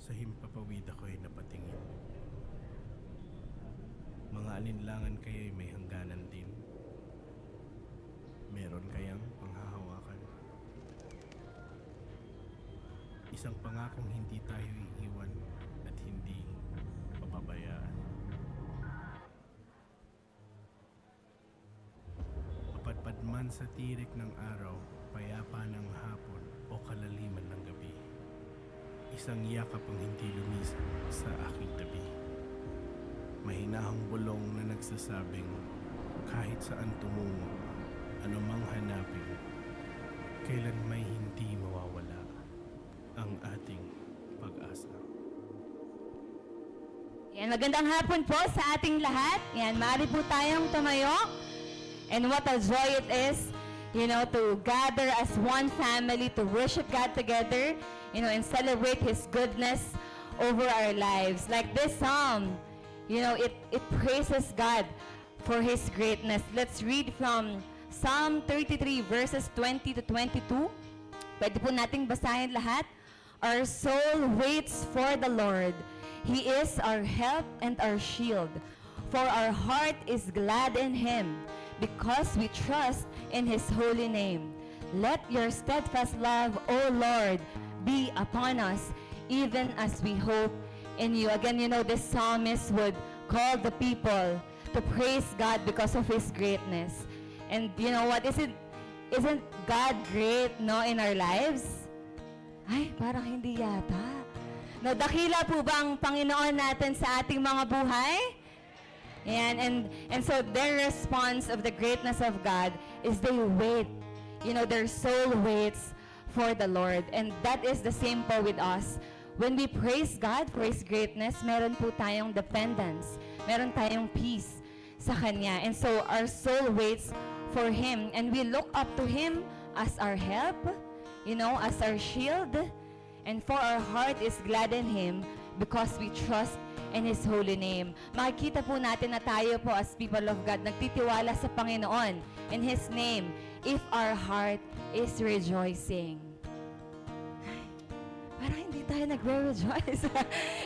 Sa himpapawid ako'y napatingin. Mga alinlangan kaya'y may hangganan din. Meron kayang panghahawakan. Isang pangakong hindi tayo iiwan at hindi papabayaan. Papadpad man sa tirik ng araw, payapa ng hapon o kalaliman ng gabi. Isang yakap ang hindi lumisan sa aking tabi. Mahinahong bulong na nagsasabing kahit saan tumungo, anumang hanapin, kailan may hindi mawawala ang ating pag-asa. Yan, magandang hapon po sa ating lahat. Yan, maaari po tayong tumayo. And what a joy it is, to gather as one family, to worship God together, and celebrate His goodness over our lives. Like this psalm, it praises God for His greatness. Let's read from Psalm 33 verses 20 to 22. Pwede po nating basahin lahat. Our soul waits for the Lord. He is our help and our shield. For our heart is glad in Him, because we trust in His holy name. Let your steadfast love, O Lord, be upon us, even as we hope in you. Again, this psalmist would call the people to praise God because of His greatness. And you know what? Isn't God great, in our lives? Ay, parang hindi yata. Dakila po ba ang Panginoon natin sa ating mga buhay? And so their response of the greatness of God is they wait. Their soul waits for the Lord. And that is the same po with us. When we praise God for His greatness, meron po tayong dependence. Meron tayong peace sa Kanya. And so our soul waits for Him. And we look up to Him as our help, as our shield. And for our heart is glad in Him because we trust in His holy name. Makikita po natin na tayo po as people of God, nagtitiwala sa Panginoon in His name if our heart is rejoicing. Parang hindi tayo nagre-rejoice.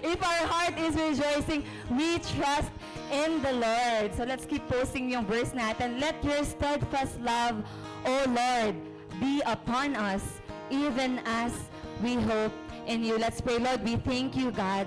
If our heart is rejoicing, we trust in the Lord. So let's keep posting yung verse natin. Let your steadfast love, O Lord, be upon us, even as we hope in you. Let's pray. Lord, we thank you, God,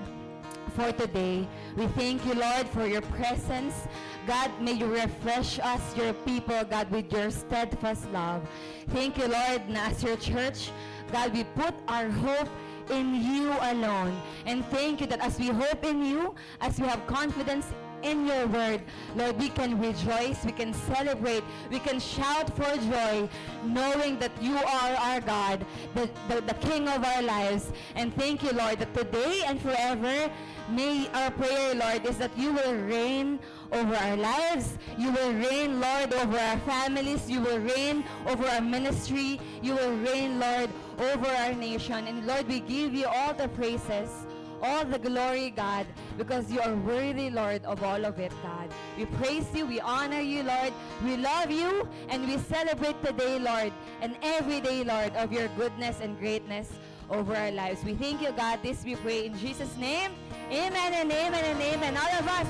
for today. We thank you, Lord, for your presence. God, may you refresh us, your people, God, with your steadfast love. Thank you, Lord, na as your church, God, we put our hope in you alone. And thank you that as we hope in you, as we have confidence in your word, Lord, we can rejoice, we can celebrate, we can shout for joy, knowing that you are our God, the King of our lives. And thank you, Lord, that today and forever, may our prayer, Lord, is that you will reign over our lives. You will reign, Lord, over our families. You will reign over our ministry. You will reign, Lord, over our nation. And Lord, we give you all the praises, all the glory, God, because you are worthy, Lord, of all of it, God. We praise you, we honor you, Lord. We love you, and we celebrate today, Lord, and every day, Lord, of your goodness and greatness over our lives. We thank you, God. This we pray in Jesus' name. Amen and amen and amen. All of us,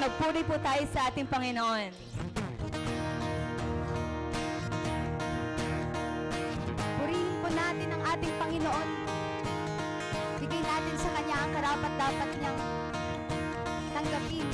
magpuri po tayo sa ating Panginoon. Purihin po natin ang ating Panginoon. Bigay natin sa Kanya ang karapat-dapat niyang tanggapin.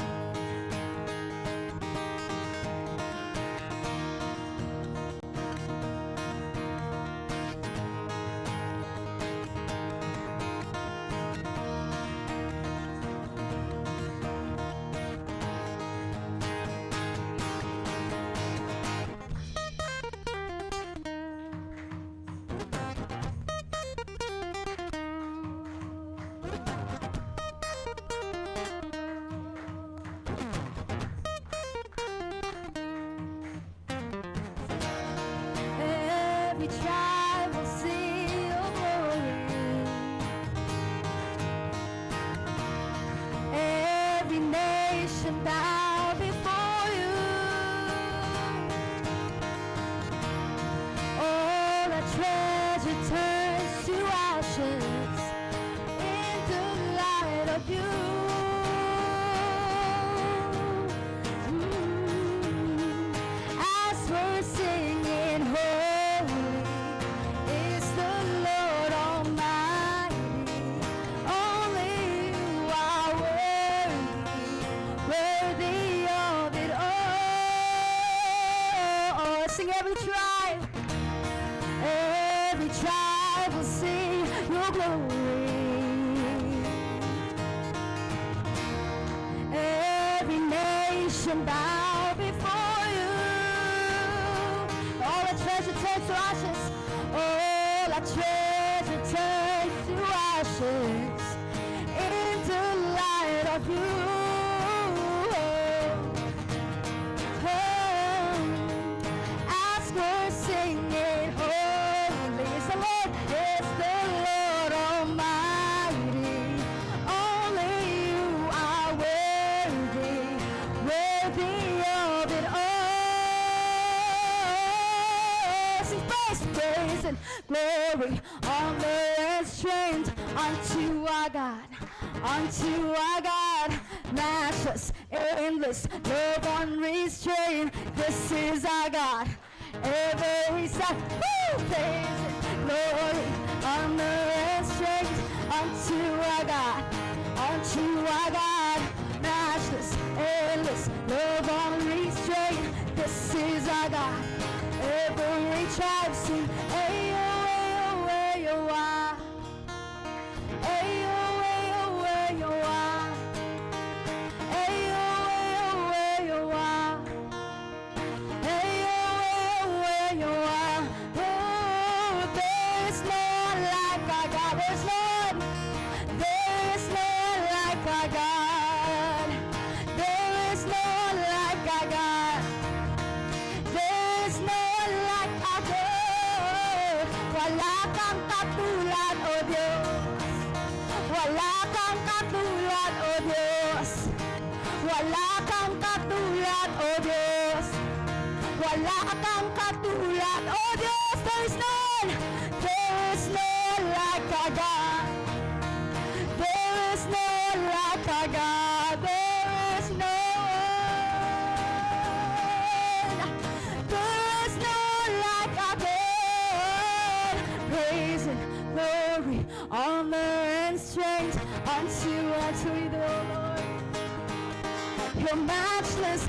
glory. Every nation bow before you. All our treasure turns to ashes. All our treasure turns to ashes in the light of you. As we're singing, holy is the Lord, is the Lord Almighty. Only you are worthy, worthy of it all. Sing praise, praise and glory, honor and strength unto our God, unto our God. Matchless, endless, love unrestrained. This is our God. Every side, woo! Praise and glory, honor and strength unto our God, unto our God. Matchless, endless, love unrestrained. This is our God. Every tribe sing, ayo, ayo, ayo, ah. Ayo, ayo, ayo, ah. Ayo, ayo, ayo, ah. Ayo, ayo, ayo, ah. Oh, there is none like our God. There's none. There is none like our God. There is none like our God. There is none like our God. Wala kang katulad, O Diyos. Wala kang katulad, O Diyos. Wala kang katulad, O Diyos. Wala kang katulad, O Diyos. There is none. There is none like our God. There is none like our God. There is none. There is none like our God. Praise and glory, honor and strength unto you, Lord. Your matchless,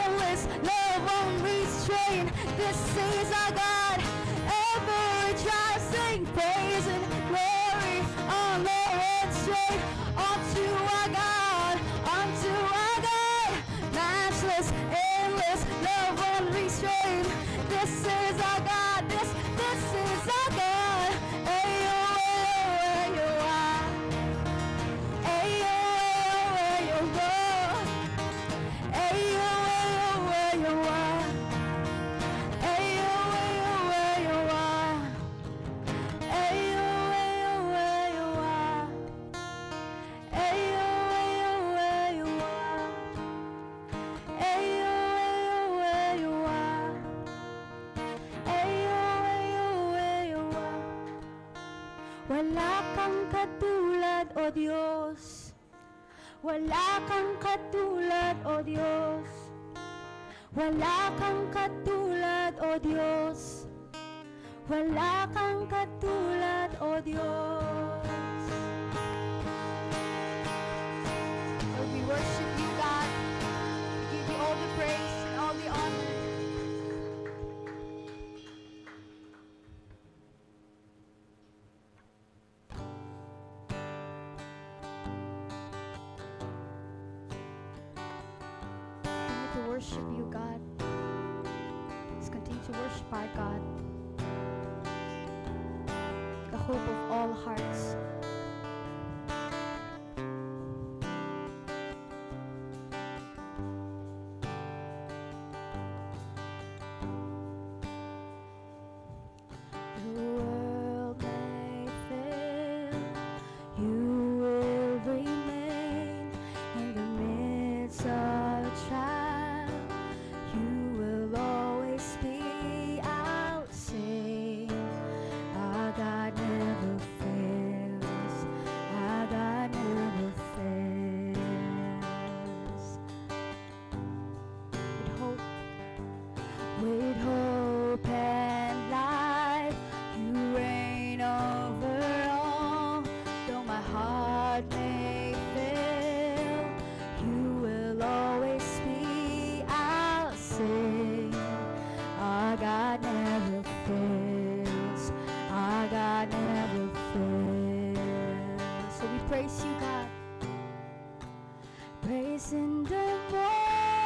endless, love unrestrained. This is our God. Every tribe sing praise and glory, honor and strength unto our God, unto our God. Matchless, endless, love unrestrained. This is our God. This is our God. Ayo, ayo, ayo, ah. Ayo, ayo, ayo, ah. Ayo, ayo, ayo, ah. Ayo, ayo, ayo, ah. Ayo, ayo, ayo, ah. Ayo, ayo, ayo, ah. Ayo, ayo, ayo, ah. Ayo, ayo, ayo, ah. Wala kang katulad, O Diyos. Wala kang katulad, O Diyos. Wala kang katulad, O Diyos. Wala kang katulad, O Diyos. Lord, we worship you, God. We give you all the praise and all the honor. Continue to worship you, God. Let's continue to worship our God, the hope of all hearts. The world may fail, you will remain in the midst of trial. You will always be out safe. Our God never fails. praise you, God. Praise in the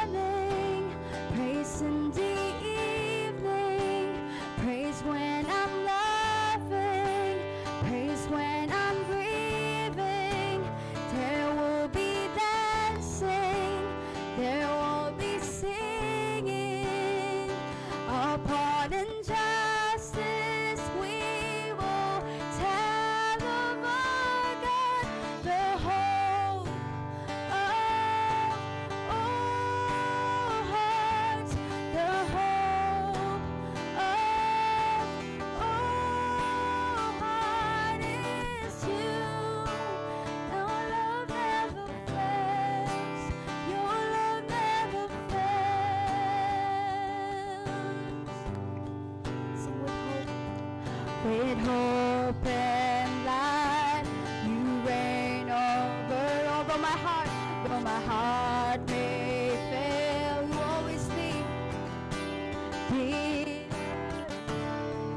morning, praise in the evening, praise when I'm loving, praise when I'm grieving. There will be dancing, there will be singing. Upon injustice we will tell of our God, the hope of all hearts, the hope of all heart is you. Your love never fails, your love never fails. Sing with hope and light, you reign over my heart. Though my heart may fail, you always lead.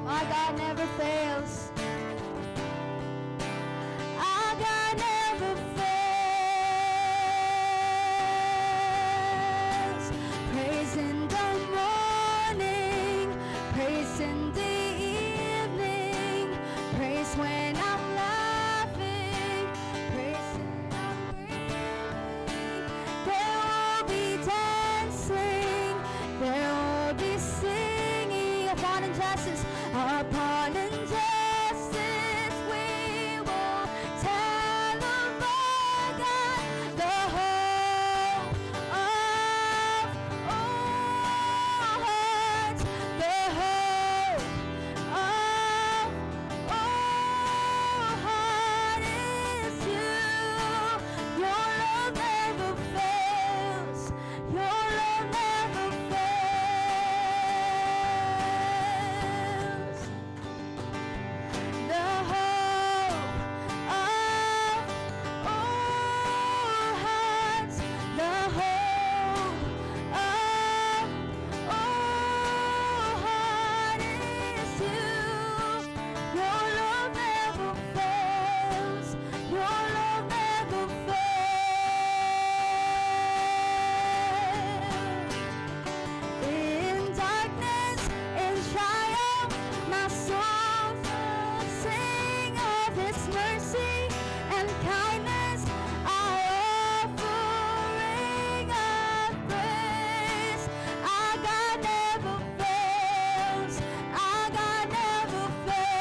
My God never fails. Our God never fails. Praise in the morning, praise in the evening, praise when I'm laughing, praise when I'm grieving. There will be dancing, there will be singing. Upon injustice, upon injustice we will tell of our God, the hope of all hearts, the hope of all heart is you. Your love never fails, your love never fails. The hope of all hearts, the hope of all heart is you. Your love never fails, your love never fails. In darkness, in triumph, my soul will sing of His mercy and kindness. Our offering of praise. Our God never fails. Our God never fails.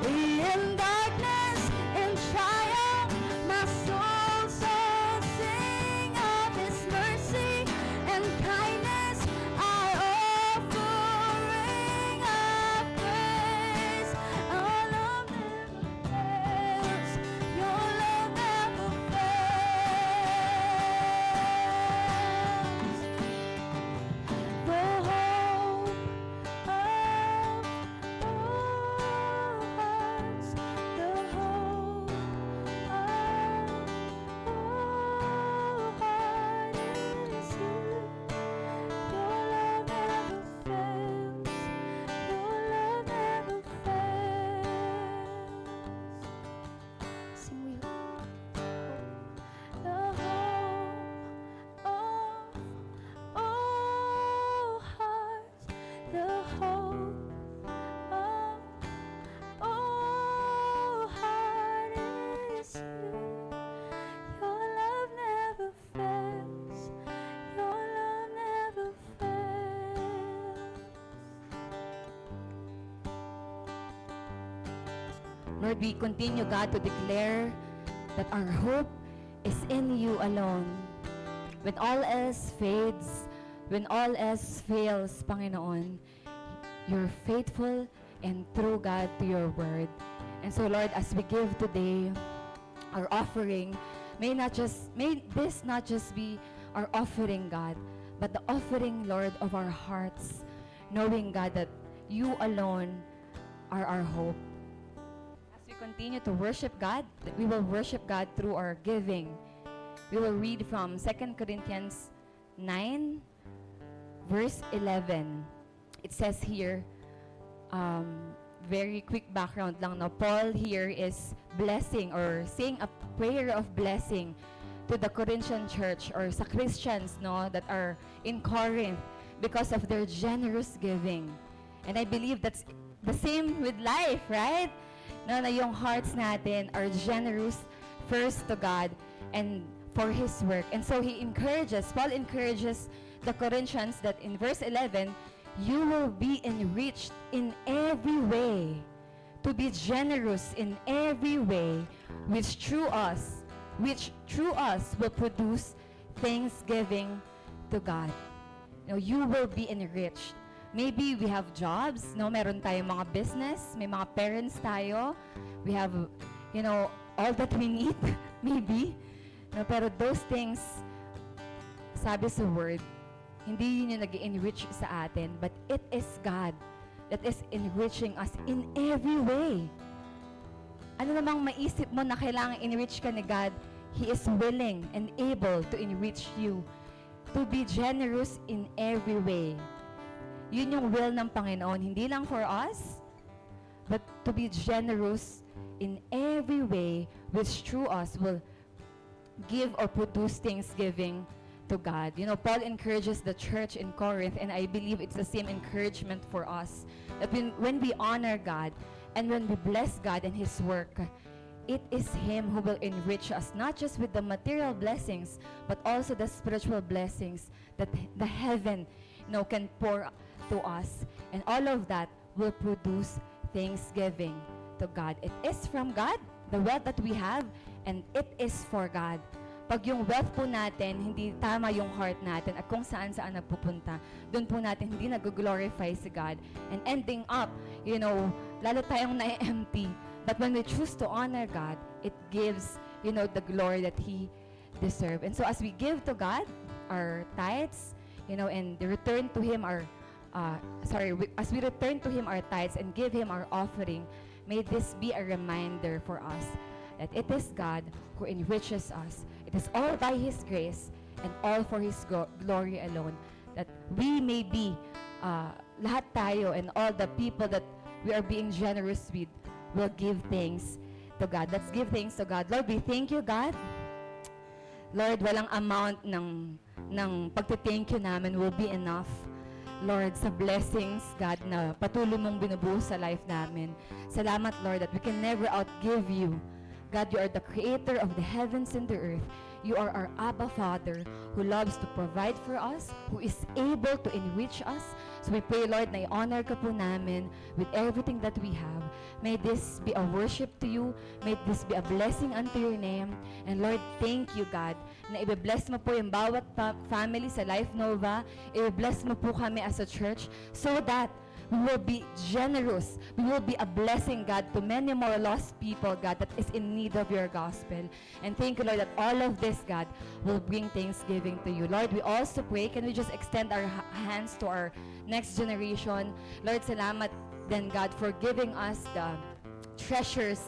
In darkness, in triumph, my soul shall sing of His mercy and kindness. Our offering of praise. Our love never fails. Your love never fails. The hope of all hearts, the hope of all heart is you. Your love never fails, your love never fails. Sing we the hope of all hearts, the hope of all heart is you. Your love never fails, your love never fails. Lord, we continue, God, to declare that our hope is in you alone. When all else fades, when all else fails, Panginoon, you're faithful and true, God, to your word. And so, Lord, as we give today our offering, may this not just be our offering, God, but the offering, Lord, of our hearts, knowing, God, that you alone are our hope. As we continue to worship God, that we will worship God through our giving. We will read from 2 Corinthians 9, verse 11. It says here, very quick background lang, no? Paul here is blessing or saying a prayer of blessing to the Corinthian church or sa Christians, no, that are in Corinth because of their generous giving. And I believe that's the same with life, right? No, na yung hearts natin are generous first to God and for His work. And so Paul encourages the Corinthians that in verse 11, you will be enriched in every way, to be generous in every way, which through us will produce thanksgiving to God. You will be enriched. Maybe we have jobs, no? Meron tayong mga business, may mga parents tayo. We have, all that we need, maybe. No, pero those things, sabi sa word, hindi yun yung nag-enrich sa atin, but it is God that is enriching us in every way. Ano namang maisip mo na kailangan enrich ka ni God, He is willing and able to enrich you, to be generous in every way. Yun yung will ng Panginoon, hindi lang for us, but to be generous in every way, which through us will give or produce thanksgiving to God. Paul encourages the church in Corinth, and I believe it's the same encouragement for us, that when we honor God and when we bless God and His work, it is Him who will enrich us, not just with the material blessings, but also the spiritual blessings that the heaven can pour to us. And all of that will produce thanksgiving to God. It is from God, the wealth that we have, and it is for God. Pag yung wealth po natin, hindi tama yung heart natin at kung saan-saan nagpupunta, doon po natin hindi nag-glorify si God. And ending up, lalo tayong na-empty. But when we choose to honor God, it gives, the glory that He deserves. And so as we give to God our tithes, and return to Him as we return to Him our tithes and give Him our offering, may this be a reminder for us that it is God who enriches us. It is all by His grace and all for His glory alone, that we may be, lahat tayo and all the people that we are being generous with will give thanks to God. Let's give thanks to God. Lord, we thank you, God. Lord, walang amount ng pagti-thank you namin will be enough. Lord, sa blessings, God, na patuloy mong binubuhos sa life namin. Salamat, Lord, that we can never outgive you. God, you are the creator of the heavens and the earth. You are our Abba Father who loves to provide for us, who is able to enrich us. So we pray, Lord, na i-honor ka po namin with everything that we have. May this be a worship to you. May this be a blessing unto your name. And Lord, thank you, God, na i-bless mo po yung bawat family sa Life Nova. I-bless mo po kami as a church so that we will be generous. We will be a blessing, God, to many more lost people, God, that is in need of your gospel. And thank you, Lord, that all of this, God, will bring thanksgiving to you. Lord, we also pray, can we just extend our hands to our next generation? Lord, salamat then, God, for giving us the treasures,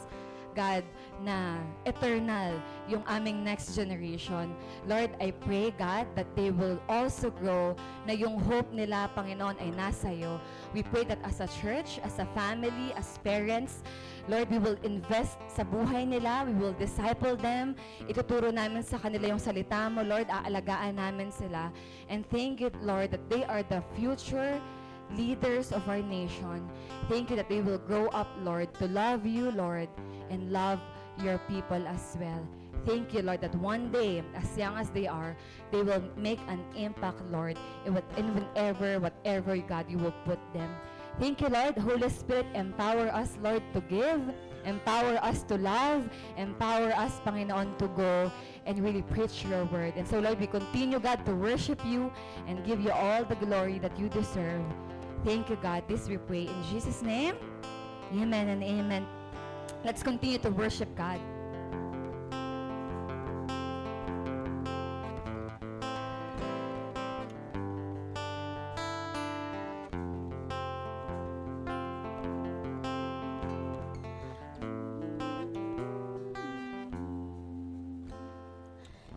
God, na eternal, yung aming next generation. Lord, I pray, God, that they will also grow, na yung hope nila, Panginoon, ay nasa iyo. We pray that as a church, as a family, as parents, Lord, we will invest sa buhay nila. We will disciple them. Ituturo namin sa kanila yung salita mo, Lord. Aalagaan namin sila. And thank you, Lord, that they are the future leaders of our nation. Thank you that they will grow up, Lord, to love you, Lord, and love your people as well. Thank you, Lord, that one day, as young as they are, they will make an impact, Lord, in whatever, God, you will put them. Thank you, Lord. Holy Spirit, empower us, Lord, to give, empower us to love, empower us, Panginoon, to go and really preach your word. And so, Lord, we continue, God, to worship you and give you all the glory that you deserve. Thank you, God. This we pray in Jesus' name. Amen and amen. Let's continue to worship God.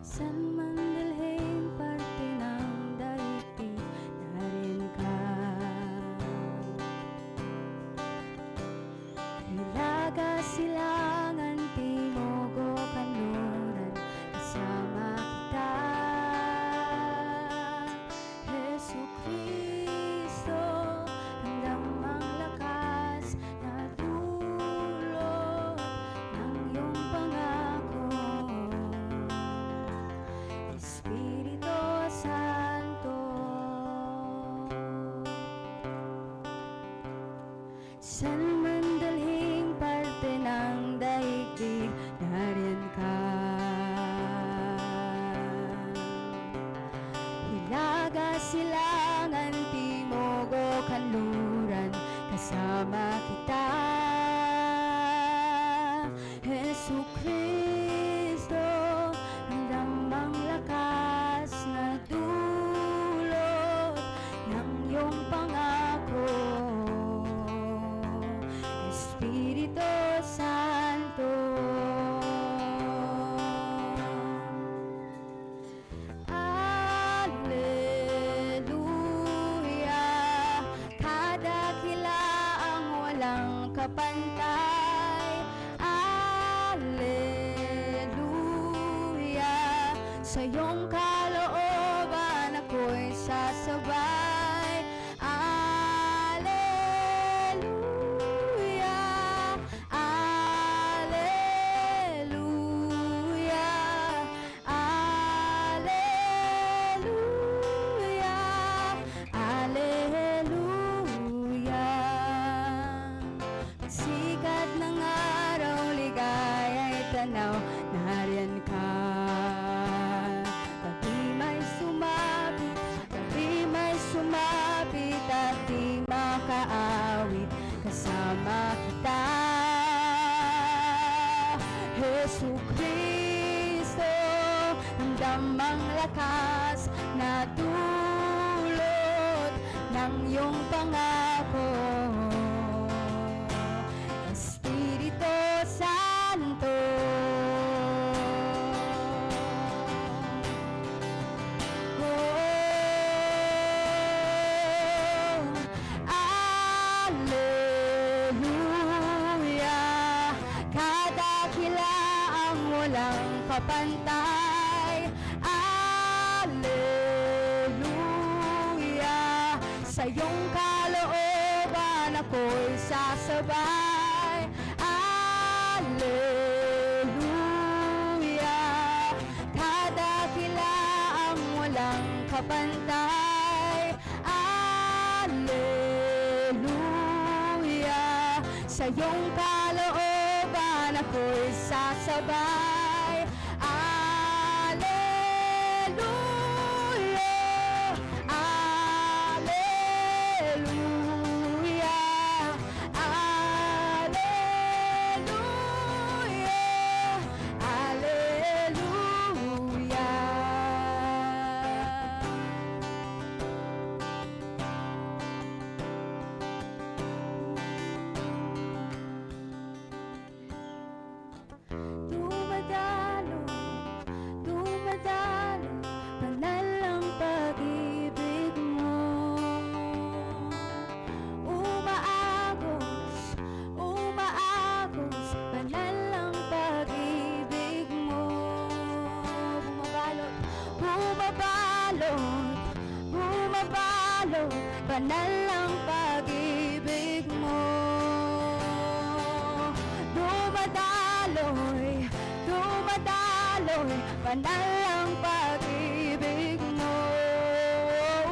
Saan man dalhin parte ng daigdig, narin ka. San man dalhing parte ng daigdig, nariyan ka. Hilaga, silangan, timog o kanluran, kasama kita. Jesu Cristo, ramdamang lakas na dulot ng iyong pangako. Espiritu Santo, Alleluia, kadakila ang walang kapantay. Alleluia, sa iyong kalooban ako'y sasabay. Alleluia, Alleluia, Alleluia, Alleluia. Sikat ng araw, ligaya'y tanaw, nariyan ka. Pati may sumapit, pati may sumapit at di makaawit, kasama kita. Jesu Cristo, ramdamang lakas na dulot ng iyong pangako. Espiritu Santo, Alleluia, kadakila ang walang kapantay. Alleluia, sa iyong kalooban ako'y sasabay. Alleluia, kadakila ang walang kapantay. Alleluia, sa iyong kalooban ako'y sasabay. Alleluia, Alleluia, Alleluia, Dumadalo, dumadalo, banal ang pag-ibig mo. Umaagos, umaagos, banal ang pag-ibig mo. Bumabalot, bumabalot, bumabalot, banal ang pag-ibig mo. Dumadaloy, dumadaloy, banal ang pag-ibig mo.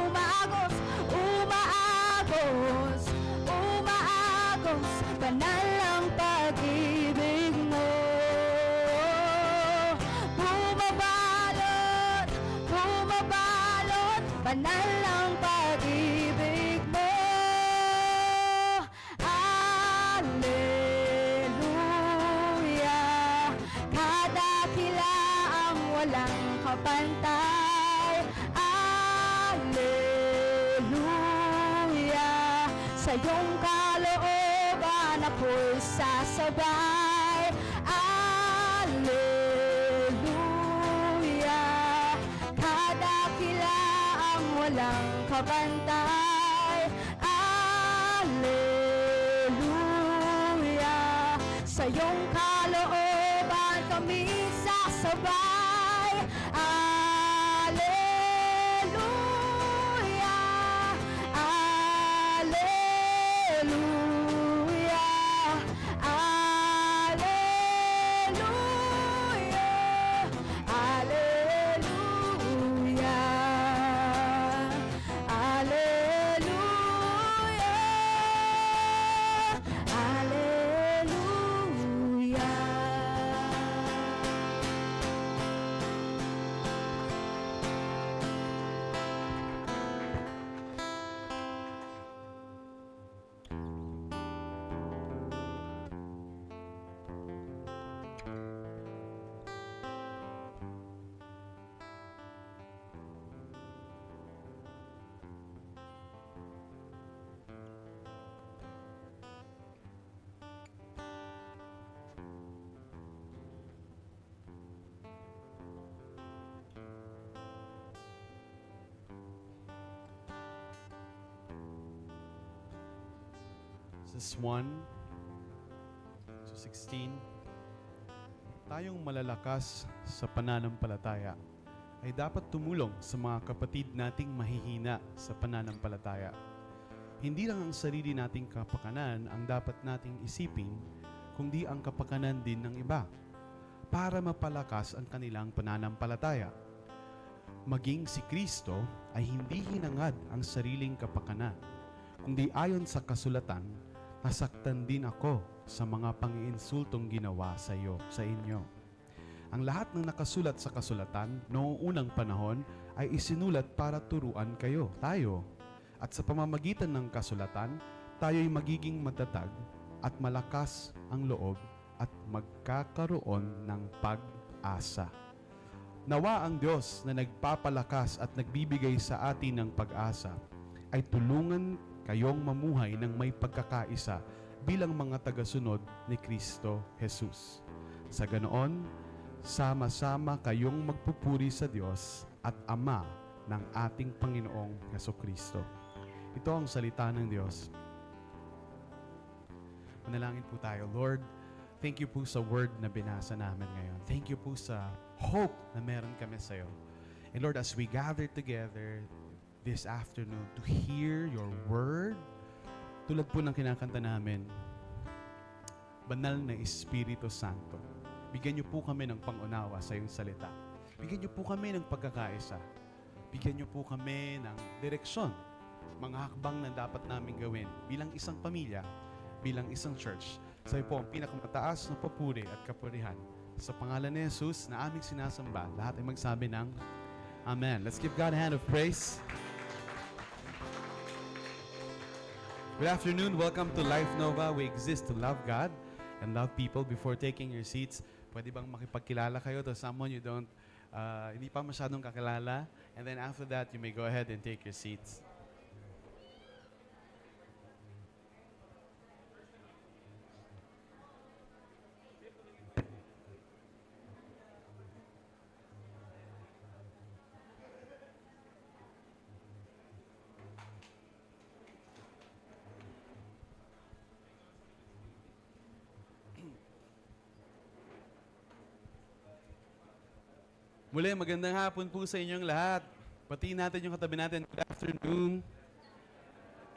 Umaagos, umaagos, umaagos, banal ang pag-ibig mo. Bumabalot, bumabalot, banal ang pag-ibig mo. Alleluia, kadakila ang walang kapantay. Alleluia, sa iyong kalooban ako'y sasabay. Alleluia, kadakila ang walang kapantay. Alleluia, sa iyong kalooban kami sasabay. Alleluia, Alleluia, Alleluia, Alleluia, Alleluia, Genesis 1, so 16, tayong malalakas sa pananampalataya ay dapat tumulong sa mga kapatid nating mahihina sa pananampalataya. Hindi lang ang sarili nating kapakanan ang dapat nating isipin, kundi ang kapakanan din ng iba para mapalakas ang kanilang pananampalataya. Maging si Kristo ay hindi hinangad ang sariling kapakanan, kundi ayon sa kasulatan, nasaktan din ako sa mga pang-iinsultong ginawa sa inyo. Ang lahat ng nakasulat sa kasulatan noong unang panahon ay isinulat para turuan tayo. At sa pamamagitan ng kasulatan, tayo'y magiging matatag at malakas ang loob at magkakaroon ng pag-asa. Nawa ang Diyos na nagpapalakas at nagbibigay sa atin ng pag-asa ay tulungan kayong mamuhay ng may pagkakaisa bilang mga tagasunod ni Kristo Jesus. Sa ganoon, sama-sama kayong magpupuri sa Diyos at Ama ng ating Panginoong Jesucristo. Ito ang salita ng Diyos. Manalangin po tayo. Lord, thank you po sa word na binasa namin ngayon. Thank you po sa hope na meron kami sa iyo. And Lord, as we gather together this afternoon to hear your word, tulad po ng kinakanta namin, Banal na Espiritu Santo, bigyan niyo po kami ng pangunawa sa iyong salita. Bigyan niyo po kami ng pagkakaisa. Bigyan niyo po kami ng direksyon, mga hakbang na dapat namin gawin bilang isang pamilya, bilang isang church. Sa iyo po ang pinakamataas na papuri at kapurihan. Sa pangalan ni Jesus na aming sinasamba, lahat ay magsabi ng Amen. Let's give God a hand of praise. Good afternoon. Welcome to Life Nova. We exist to love God and love people. Before taking your seats, pwede bang makipagkilala kayo to someone you don't, hindi pa masyadong kakilala? And then after that, you may go ahead and take your seats. Muli, magandang hapon po sa inyong lahat. Patiin natin yung katabi natin. Good afternoon.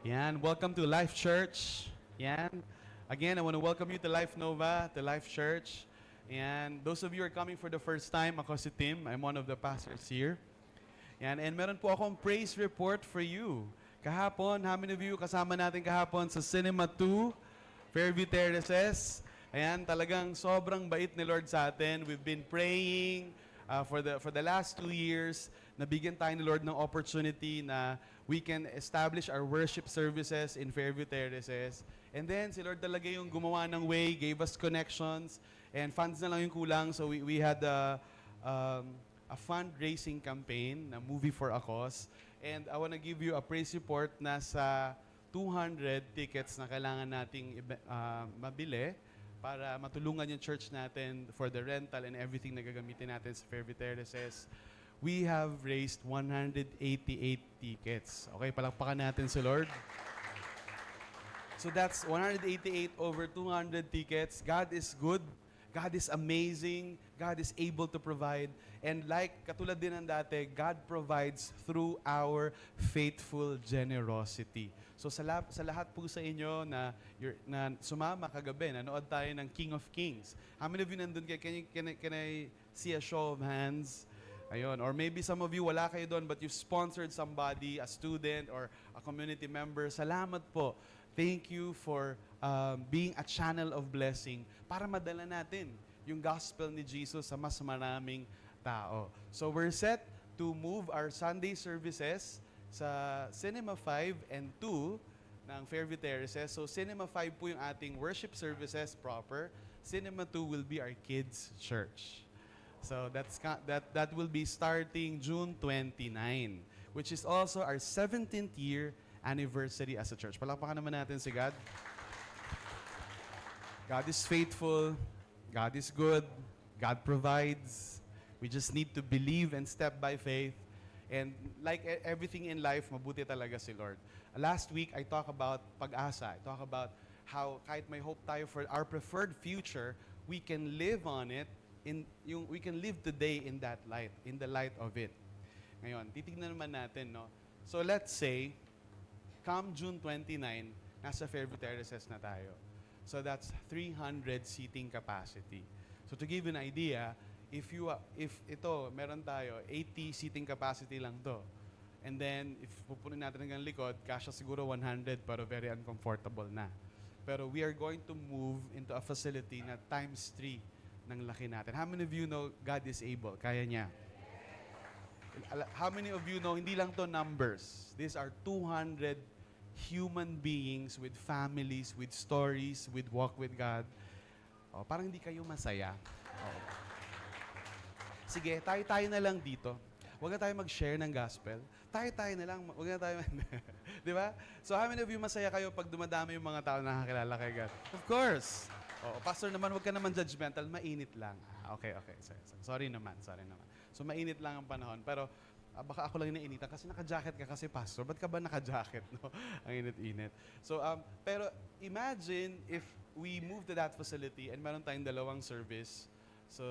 Yan, welcome to Life Church. Yan. Again, I want to welcome you to Life Nova, to Life Church. And those of you who are coming for the first time, ako si Tim. I'm one of the pastors here. Yan, and meron po akong praise report for you. Kahapon, how many of you kasama natin kahapon sa Cinema 2, Fairview Terraces? Ayan, talagang sobrang bait ni Lord sa atin. We've been praying for the last 2 years. Nabigyan tayo ni Lord ng opportunity na we can establish our worship services in Fairview Terraces. And then, si Lord talaga yung gumawa ng way, gave us connections, and funds na lang yung kulang. So we had a fundraising campaign, na Movie for a Cause. And I want to give you a praise report na sa 200 tickets na kailangan nating mabili para matulungan yung church natin for the rental and everything na gagamitin natin sa Fairview Terraces. We have raised 188 tickets. Okay, palakpakan natin si Lord. So that's 188 over 200 tickets. God is good. God is amazing. God is able to provide. And like katulad din ng dati, God provides through our faithful generosity. So sa lahat po sa inyo na sumama kagabi, nanood tayo ng King of Kings. How many of you nandun kayo? Can I see a show of hands? Ayun. Or maybe some of you wala kayo doon but you sponsored somebody, a student or a community member. Salamat po. Thank you for being a channel of blessing para madala natin yung gospel ni Jesus sa mas maraming tao. So we're set to move our Sunday services sa Cinema 5 and 2 ng Fairview Terraces. So Cinema 5 po yung ating worship services proper. Cinema 2 will be our kids' church. So that will be starting June 29, which is also our 17th year anniversary as a church. Palakpakan naman natin si God. God is faithful. God is good. God provides. We just need to believe and step by faith. And like everything in life, mabuti talaga si Lord. Last week, I talked about pag-asa. I talked about how kahit may hope tayo for our preferred future, we can live on it, we can live today in that light, in the light of it. Ngayon, titignan naman natin, no? So let's say, come June 29, nasa Fairview Terraces na tayo. So that's 300 seating capacity. So to give you an idea, if ito, meron tayo, 80 seating capacity lang to. And then, if pupunin natin hanggang likod, kasya siguro 100, pero very uncomfortable na. Pero we are going to move into a facility na times 3 ng laki natin. How many of you know God is able? Kaya niya. How many of you know, hindi lang to numbers. These are 200 human beings with families, with stories, with walk with God. Oh, parang hindi kayo masaya. Oh. Sige, tayo-tayo na lang dito. Huwag na tayo mag-share ng gospel. Tayo-tayo na lang. Huwag na tayo... Di ba? So how many of you masaya kayo pag dumadami yung mga tao na nakakilala kay God? Of course. Oh, pastor naman, huwag ka naman judgmental. Mainit lang. Okay. Sorry naman. So mainit lang ang panahon. Pero baka ako lang yung nainitan kasi naka-jacket ka kasi pastor. Ba't ka ba naka-jacket? No? Ang init-init. So, pero imagine if we move to that facility and meron tayong dalawang service. So,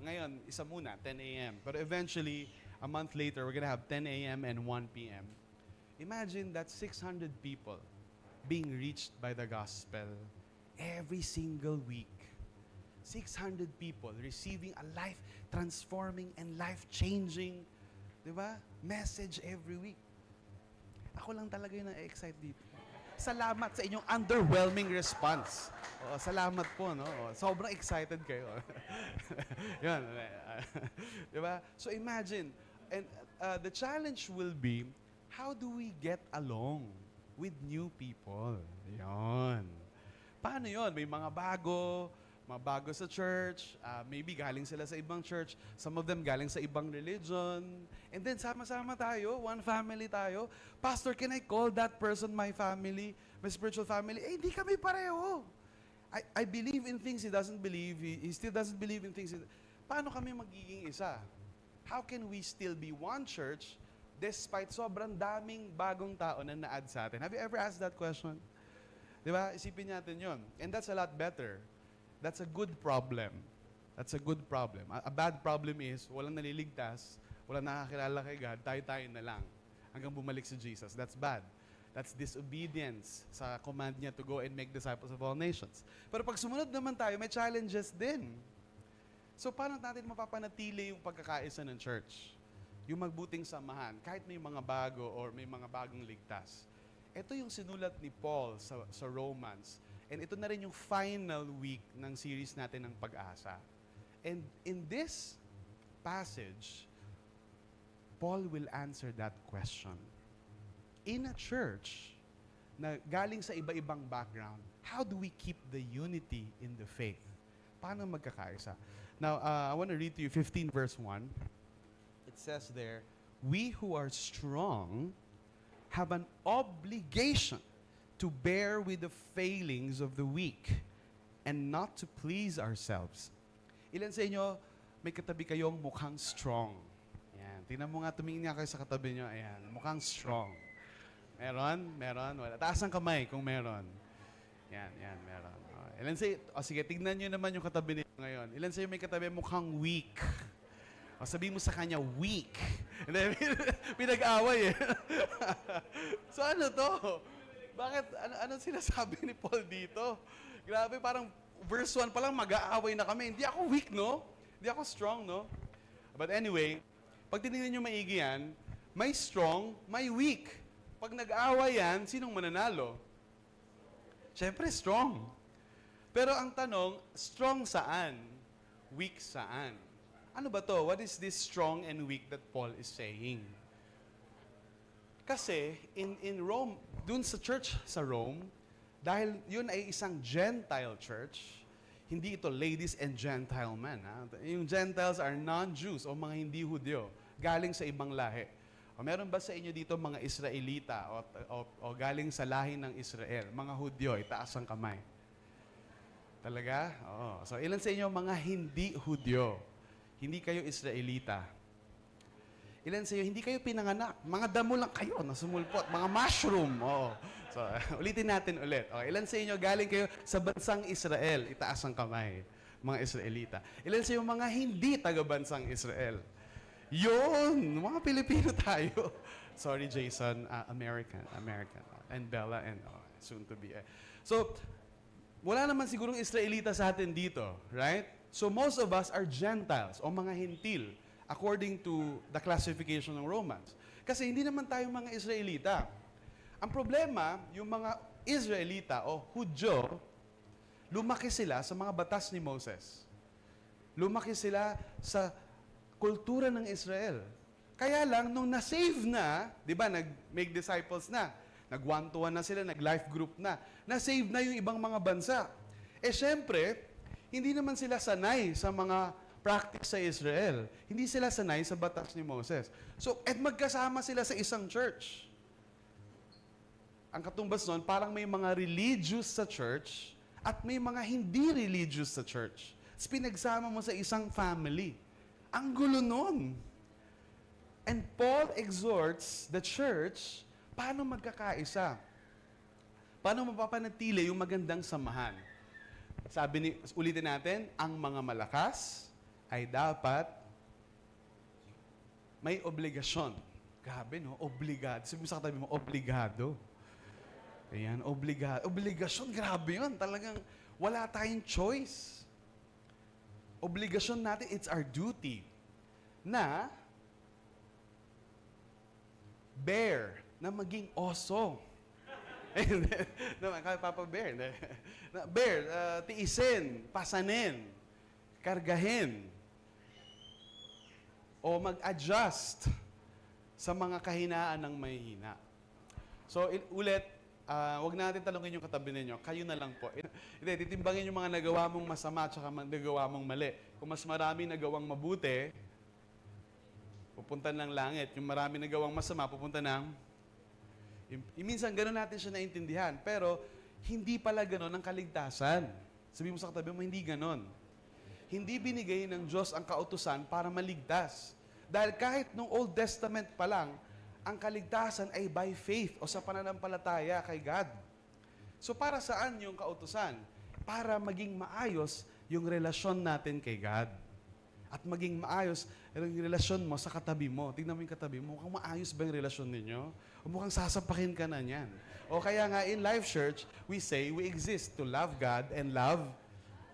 ngayon, isa muna, 10 a.m. But eventually, a month later, we're gonna have 10 a.m. and 1 p.m. Imagine that 600 people being reached by the gospel every single week. 600 people receiving a life-transforming and life-changing, di ba, message every week. Ako lang talaga yung na-excite dito. Salamat sa inyong underwhelming response. Oo, salamat po, no? Sobrang excited kayo. Yan. Di ba? So imagine, and the challenge will be, how do we get along with new people? Yan. Paano yon? May mga bago sa church, maybe galing sila sa ibang church, some of them galing sa ibang religion, and then sama-sama tayo, one family tayo. Pastor, can I call that person my family, my spiritual family? Eh, hindi kami pareho. I believe in things he doesn't believe, he still doesn't believe in things. Paano kami magiging isa? How can we still be one church despite sobrang daming bagong tao na na-add sa atin? Have you ever asked that question? Di ba? Isipin natin yon. And that's a lot better. That's a good problem. That's a good problem. A bad problem is, walang naliligtas, walang nakakilala kay God, tayo-tayo na lang hanggang bumalik si Jesus. That's bad. That's disobedience sa command niya to go and make disciples of all nations. Pero pag sumunod naman tayo, may challenges din. So paano natin mapapanatili yung pagkakaisa ng church? Yung magbuting samahan, kahit may mga bago or may mga bagong ligtas. Ito yung sinulat ni Paul sa Romans. And ito na rin yung final week ng series natin ng Pag-asa. And in this passage, Paul will answer that question. In a church na galing sa iba-ibang background, how do we keep the unity in the faith? Paano magkakaisa? Now, I want to read to you 15 verse 1. It says there, "We who are strong have an obligation to bear with the failings of the weak and not to please ourselves." Ilan sa inyo, may katabi kayong mukhang strong? Ayan. Tingnan mo nga, tumingin nga kayo sa katabi nyo. Ayan, mukhang strong. Meron? Wala. Taas ang kamay kung meron. Yan, meron. Ilan sa sige, tignan nyo naman yung katabi niyo ngayon. Ilan sa inyo may katabi mukhang weak? Sabihin mo sa kanya, weak. Pinag-away eh. So ano to? Bakit? Ano sinasabi ni Paul dito? Grabe, parang verse 1 pa lang mag-aaway na kami. Hindi ako weak, no? Hindi ako strong, no? But anyway, pag tinignan nyo maigi yan, may strong, may weak. Pag nag-aaway yan, sinong mananalo? Siyempre, strong. Pero ang tanong, strong saan? Weak saan? Ano ba to? What is this strong and weak that Paul is saying? Kasi in Rome, dun sa church sa Rome, dahil yun ay isang Gentile church, hindi ito ladies and gentlemen. Ha? Yung Gentiles are non-Jews o mga hindi Hudyo, galing sa ibang lahi. O meron ba sa inyo dito mga Israelita o galing sa lahi ng Israel, mga Hudyo, itaas ang kamay. Talaga? Oo. So ilan sa inyo mga hindi Hudyo? Hindi kayo Israelita. Ilan sa iyo, hindi kayo pinanganak. Mga damo lang kayo na sumulpot. Mga mushroom. Oo. So, ulitin natin ulit. Okay, ilan sa inyo galing kayo sa bansang Israel? Itaas ang kamay. Mga Israelita. Ilan sa iyo mga hindi taga-bansang Israel? Yun! Mga Pilipino tayo. Sorry, Jason. American. And Bella and soon to be. So, wala naman sigurong Israelita sa atin dito. Right? So, most of us are Gentiles o mga Hentil according to the classification ng Romans. Kasi hindi naman tayo mga Israelita. Ang problema, yung mga Israelita o Hudyo, lumaki sila sa mga batas ni Moses. Lumaki sila sa kultura ng Israel. Kaya lang, nung na-save na, di ba, nag-make disciples na, nag-one-to-one na sila, nag-life group na, na-save na yung ibang mga bansa. Eh, syempre, hindi naman sila sanay sa mga practice sa Israel. Hindi sila sanay sa batas ni Moses. So, at magkasama sila sa isang church. Ang katumbas nun, parang may mga religious sa church at may mga hindi religious sa church. Tapos pinagsama mo sa isang family. Ang gulo nun. And Paul exhorts the church, paano magkakaisa? Paano mapapanatili yung magandang samahan? Ulitin natin, ang mga malakas ay dapat may obligasyon. Grabe, no? Obligado. Sabi mo sa katabi mo, obligado. Ayan, obligado. Obligasyon, grabe yun. Talagang wala tayong choice. Obligasyon natin, it's our duty na bear, na maging oso. Naman, Papa Bear. Bear, tiisin, pasanin, kargahin, o mag-adjust sa mga kahinaan ng mahihina. So, ulit, wag natin talungin yung katabi ninyo. Kayo na lang po. Hindi, titimbangin yung mga nagawa mong masama at saka nagawa mong mali. Kung mas marami nagawang mabuti, pupunta ng langit. Yung marami nagawang masama, pupunta ng... Minsan, gano'n natin siya naintindihan. Pero, hindi pala gano'n ang kaligtasan. Sabi mo sa katabi mo, hindi gano'n. Hindi binigay ng Diyos ang kautusan para maligtas. Dahil kahit nung Old Testament pa lang, ang kaligtasan ay by faith o sa pananampalataya kay God. So para saan yung kautusan? Para maging maayos yung relasyon natin kay God. At maging maayos yung relasyon mo sa katabi mo. Tingnan mo yung katabi mo, mukhang maayos ba yung relasyon ninyo? O mukhang sasapakin ka na niyan. O kaya nga in Life Church, we say we exist to love God and love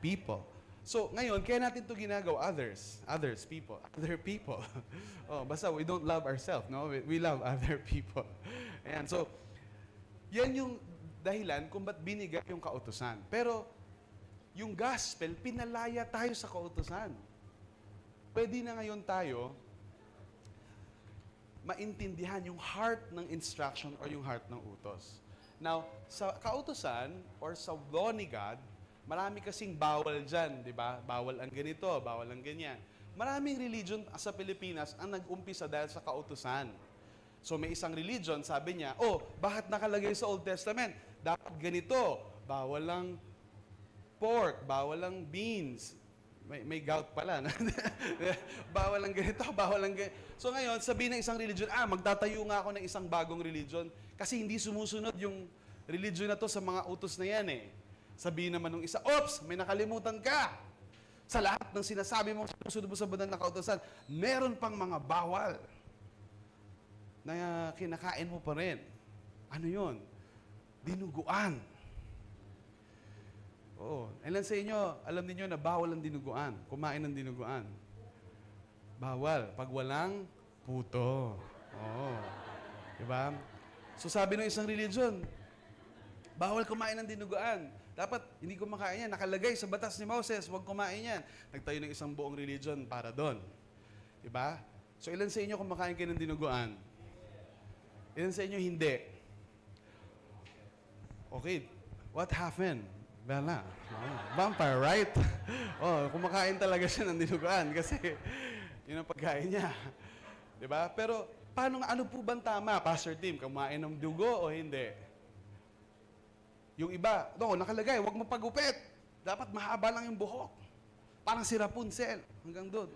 people. So, ngayon, kaya natin ito ginagawa, other people. Oh, basta we don't love ourselves, no? We love other people. Ayan, so, yan yung dahilan kung ba't binigay yung kautusan. Pero, yung gospel, pinalaya tayo sa kautusan. Pwede na ngayon tayo maintindihan yung heart ng instruction or yung heart ng utos. Now, sa kautusan or sa law ni God, marami kasing bawal dyan, di ba? Bawal ang ganito, bawal ang ganyan. Maraming religion sa Pilipinas ang nag-umpisa dahil sa kautusan. So may isang religion, sabi niya, oh, bakit nakalagay sa Old Testament? Dapat ganito, bawal lang pork, bawal lang beans. May gout pala. Bawal lang ganito, bawal lang ganito. So ngayon, sabihin ng isang religion, magtatayo nga ako ng isang bagong religion kasi hindi sumusunod yung religion na to sa mga utos na yan eh. Sabihin naman ng isa, oops, may nakalimutan ka. Sa lahat ng sinasabi mo, susunod mo sa banal na kautusan, meron pang mga bawal na kinakain mo pa rin. Ano yun? Dinuguan. Oo. Ilan sa inyo, alam niyo na bawal ang dinuguan. Kumain ng dinuguan. Bawal. Pag walang puto. Oo. Diba? So sabi ng isang religion, bawal kumain ng dinuguan. Dapat hindi kumakain yan. Nakalagay sa batas ni Moses, huwag kumain yan. Nagtayo ng isang buong religion para doon. Diba? So ilan sa inyo kumakain kayo ng dinuguan? Ilan sa inyo hindi? Okay. What happened? Bella. Vampire, right? Kumakain talaga siya ng dinuguan kasi yun ang pagkain niya. Diba? Pero ano po bang tama, Pastor Tim? Kumain ng dugo o hindi? Yung iba, nakalagay, huwag mo pagupit. Dapat mahaba lang yung buhok. Parang si Rapunzel. Hanggang doon.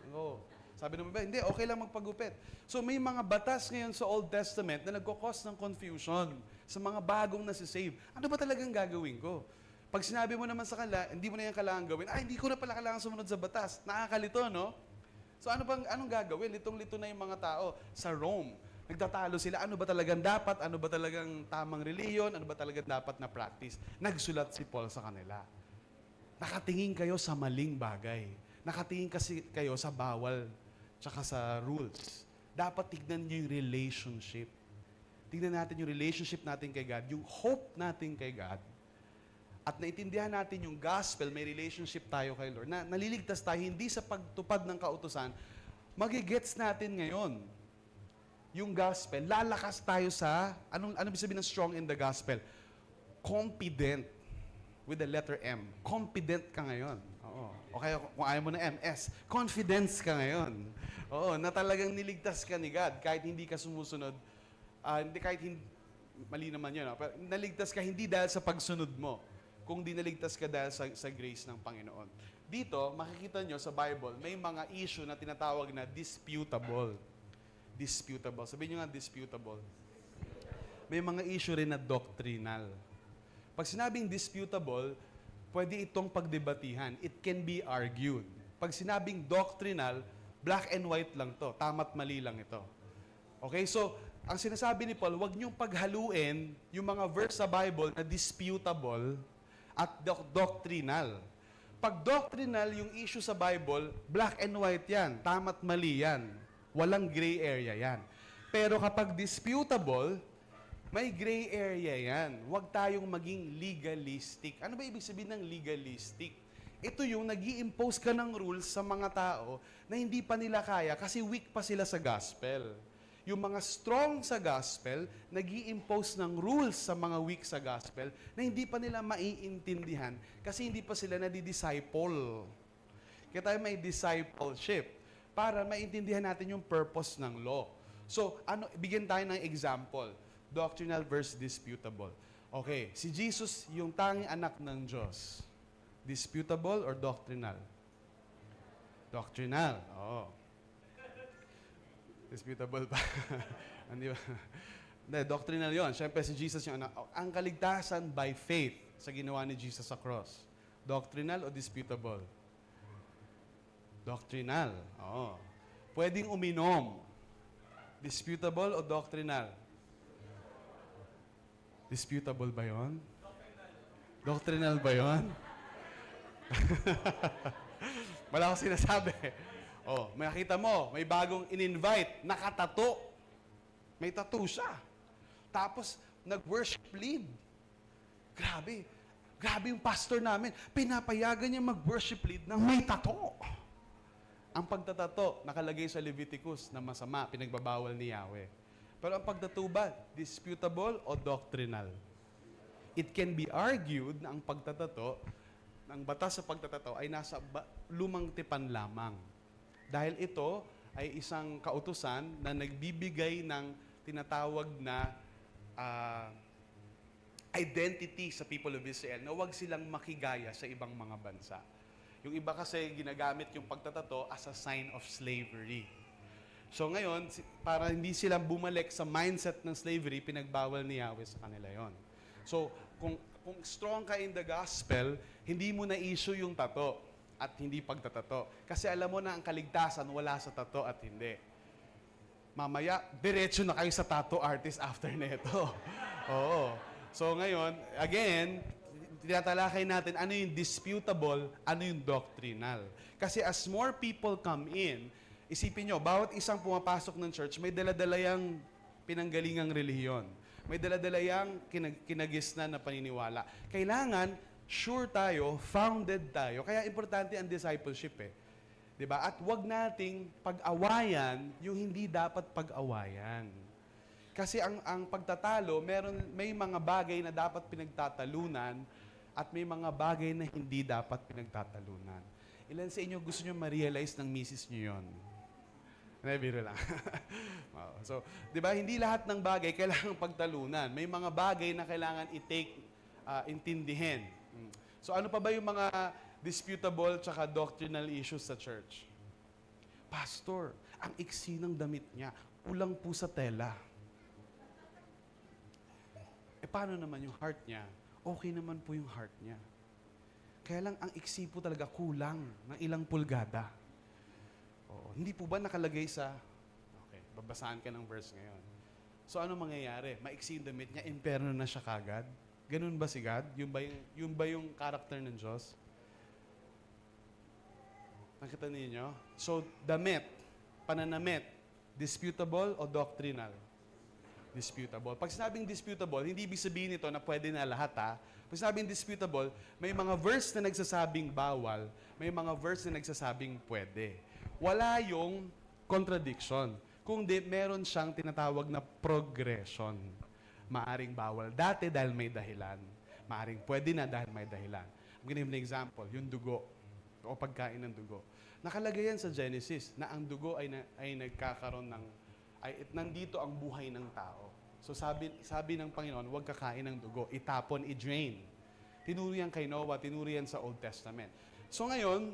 Sabi naman ba, hindi, okay lang magpagupit. So may mga batas ngayon sa Old Testament na nagkakos ng confusion sa mga bagong nasisave. Ano ba talagang gagawin ko? Pag sinabi mo naman sa kanila, hindi mo na yan kailangan gawin, hindi ko na pala kailangan sumunod sa batas. Nakakalito, no? So anong gagawin? Litong-lito na yung mga tao sa Rome. Nagtatalo sila, ano ba talagang dapat? Ano ba talagang tamang reliyon? Ano ba talagang dapat na practice? Nagsulat si Paul sa kanila. Nakatingin kayo sa maling bagay. Nakatingin kasi kayo sa bawal tsaka sa rules. Dapat tignan niyo yung relationship. Tignan natin yung relationship natin kay God, yung hope natin kay God. At naintindihan natin yung gospel, may relationship tayo kay Lord, na naliligtas tayo hindi sa pagtupad ng kautusan, magigets natin ngayon yung gospel, lalakas tayo sa, ano ibig sabihin ng strong in the gospel? Confident, with the letter M. Confident ka ngayon. Oo. O kaya kung ayaw mo na MS, confidence ka ngayon. Oo, na talagang niligtas ka ni God kahit hindi ka sumusunod, mali naman yun, pero naligtas ka hindi dahil sa pagsunod mo, kung di naligtas ka dahil sa grace ng Panginoon. Dito, makikita nyo sa Bible, may mga issue na tinatawag na disputable. Disputable. Sabihin nyo nga, disputable. May mga issue rin na doctrinal. Pag sinabing disputable, pwede itong pagdebatihan. It can be argued. Pag sinabing doctrinal, black and white lang to. Tama't mali lang ito. Okay, so, ang sinasabi ni Paul, huwag niyong paghaluin yung mga verse sa Bible na disputable at doctrinal. Pag doctrinal yung issue sa Bible, black and white yan. Tama't mali yan. Walang gray area yan. Pero kapag disputable, may gray area yan. Huwag tayong maging legalistic. Ano ba ibig sabihin ng legalistic? Ito yung nag-i-impose ka ng rules sa mga tao na hindi pa nila kaya kasi weak pa sila sa gospel. Yung mga strong sa gospel, nag-i-impose ng rules sa mga weak sa gospel na hindi pa nila maiintindihan kasi hindi pa sila nadi-disciple. Kaya tayo may discipleship para maintindihan natin yung purpose ng law. So, bigyan tayo ng example. Doctrinal versus disputable. Okay, si Jesus, yung tanging anak ng Diyos. Disputable or doctrinal? Doctrinal, oo. Disputable ba? Hindi ba? Hindi, doctrinal yon. Siyempre si Jesus yung anak. Ang kaligtasan by faith sa ginawa ni Jesus sa cross. Doctrinal o disputable? Doctrinal. Oo. Pwedeng uminom. Disputable o doctrinal? Disputable ba yon? Doctrinal ba yon? Wala akong sinasabi. Oh, makita mo, may bagong in-invite, nakatato. May tattoo siya. Tapos, nag-worship lead. Grabe. Grabe yung pastor namin. Pinapayagan niya mag-worship lead ng may tattoo. Ang pagtatato, nakalagay sa Leviticus na masama, pinagbabawal ni Yahweh. Pero ang pagtattoo ba, disputable o doctrinal? It can be argued na ang pagtatato, ang batas sa pagtatato ay nasa lumang tipan lamang. Dahil ito ay isang kautusan na nagbibigay ng tinatawag na identity sa people of Israel na huwag silang makigaya sa ibang mga bansa. Yung iba kasi ginagamit yung pagtatato as a sign of slavery. So ngayon, para hindi sila bumalik sa mindset ng slavery, pinagbawal ni Yahweh sa kanila yon. So, kung strong ka in the gospel, hindi mo na issue yung tato at hindi pagtatato. Kasi alam mo na ang kaligtasan wala sa tato at hindi. Mamaya, diretso na kayo sa tattoo artist after nito. Oo. So ngayon, again, tinatalakay natin ano yung disputable, ano yung doctrinal. Kasi as more people come in, isipin nyo, bawat isang pumapasok ng church, may dala-dala yung pinanggalingang relihiyon. May dala-dala yung kinagisnan na paniniwala. Kailangan, sure tayo, founded tayo. Kaya importante ang discipleship eh. 'Di ba? At wag nating pag-awayan yung hindi dapat pag-awayan. Kasi ang pagtatalo, may mga bagay na dapat pinagtatalunan at may mga bagay na hindi dapat pinagtatalunan. Ilan sa inyo gusto nyo ma-realize ng misis nyo yun? Biro lang. Wow. So, di ba, hindi lahat ng bagay kailangan pagtalunan. May mga bagay na kailangan intindihin. So, ano pa ba yung mga disputable tsaka doctrinal issues sa church? Pastor, ang iksi ng damit niya, kulang po sa tela. Paano naman yung heart niya? Okay naman po yung heart niya. Kaya lang, ang iksi po talaga kulang ng ilang pulgada. Oo. Hindi po ba nakalagay sa... Okay, babasahan ka ng verse ngayon. So, ano mangyayari? Maiksi yung damit niya, imperno na siya kagad? Ganun ba si God? Yung ba yung character ng Diyos? Nakita ninyo? So, damit, pananamit, disputable o doctrinal? Disputable. Pag sinabing disputable, hindi ibig sabihin nito na pwede na lahat ha. Pag sinabing disputable, may mga verse na nagsasabing bawal, may mga verse na nagsasabing pwede. Wala yung contradiction. Kung di, meron siyang tinatawag na progression. Maaring bawal dati dahil may dahilan. Maaring pwede na dahil may dahilan. I'm gonna give an example, yung dugo o pagkain ng dugo. Nakalagay yan sa Genesis na ang dugo ay nagkakaroon ng nandito ang buhay ng tao. So sabi ng Panginoon, huwag kakain ng dugo, itapon, i-drain. Tinuro yan kay Noah, tinuro yan sa Old Testament. So ngayon,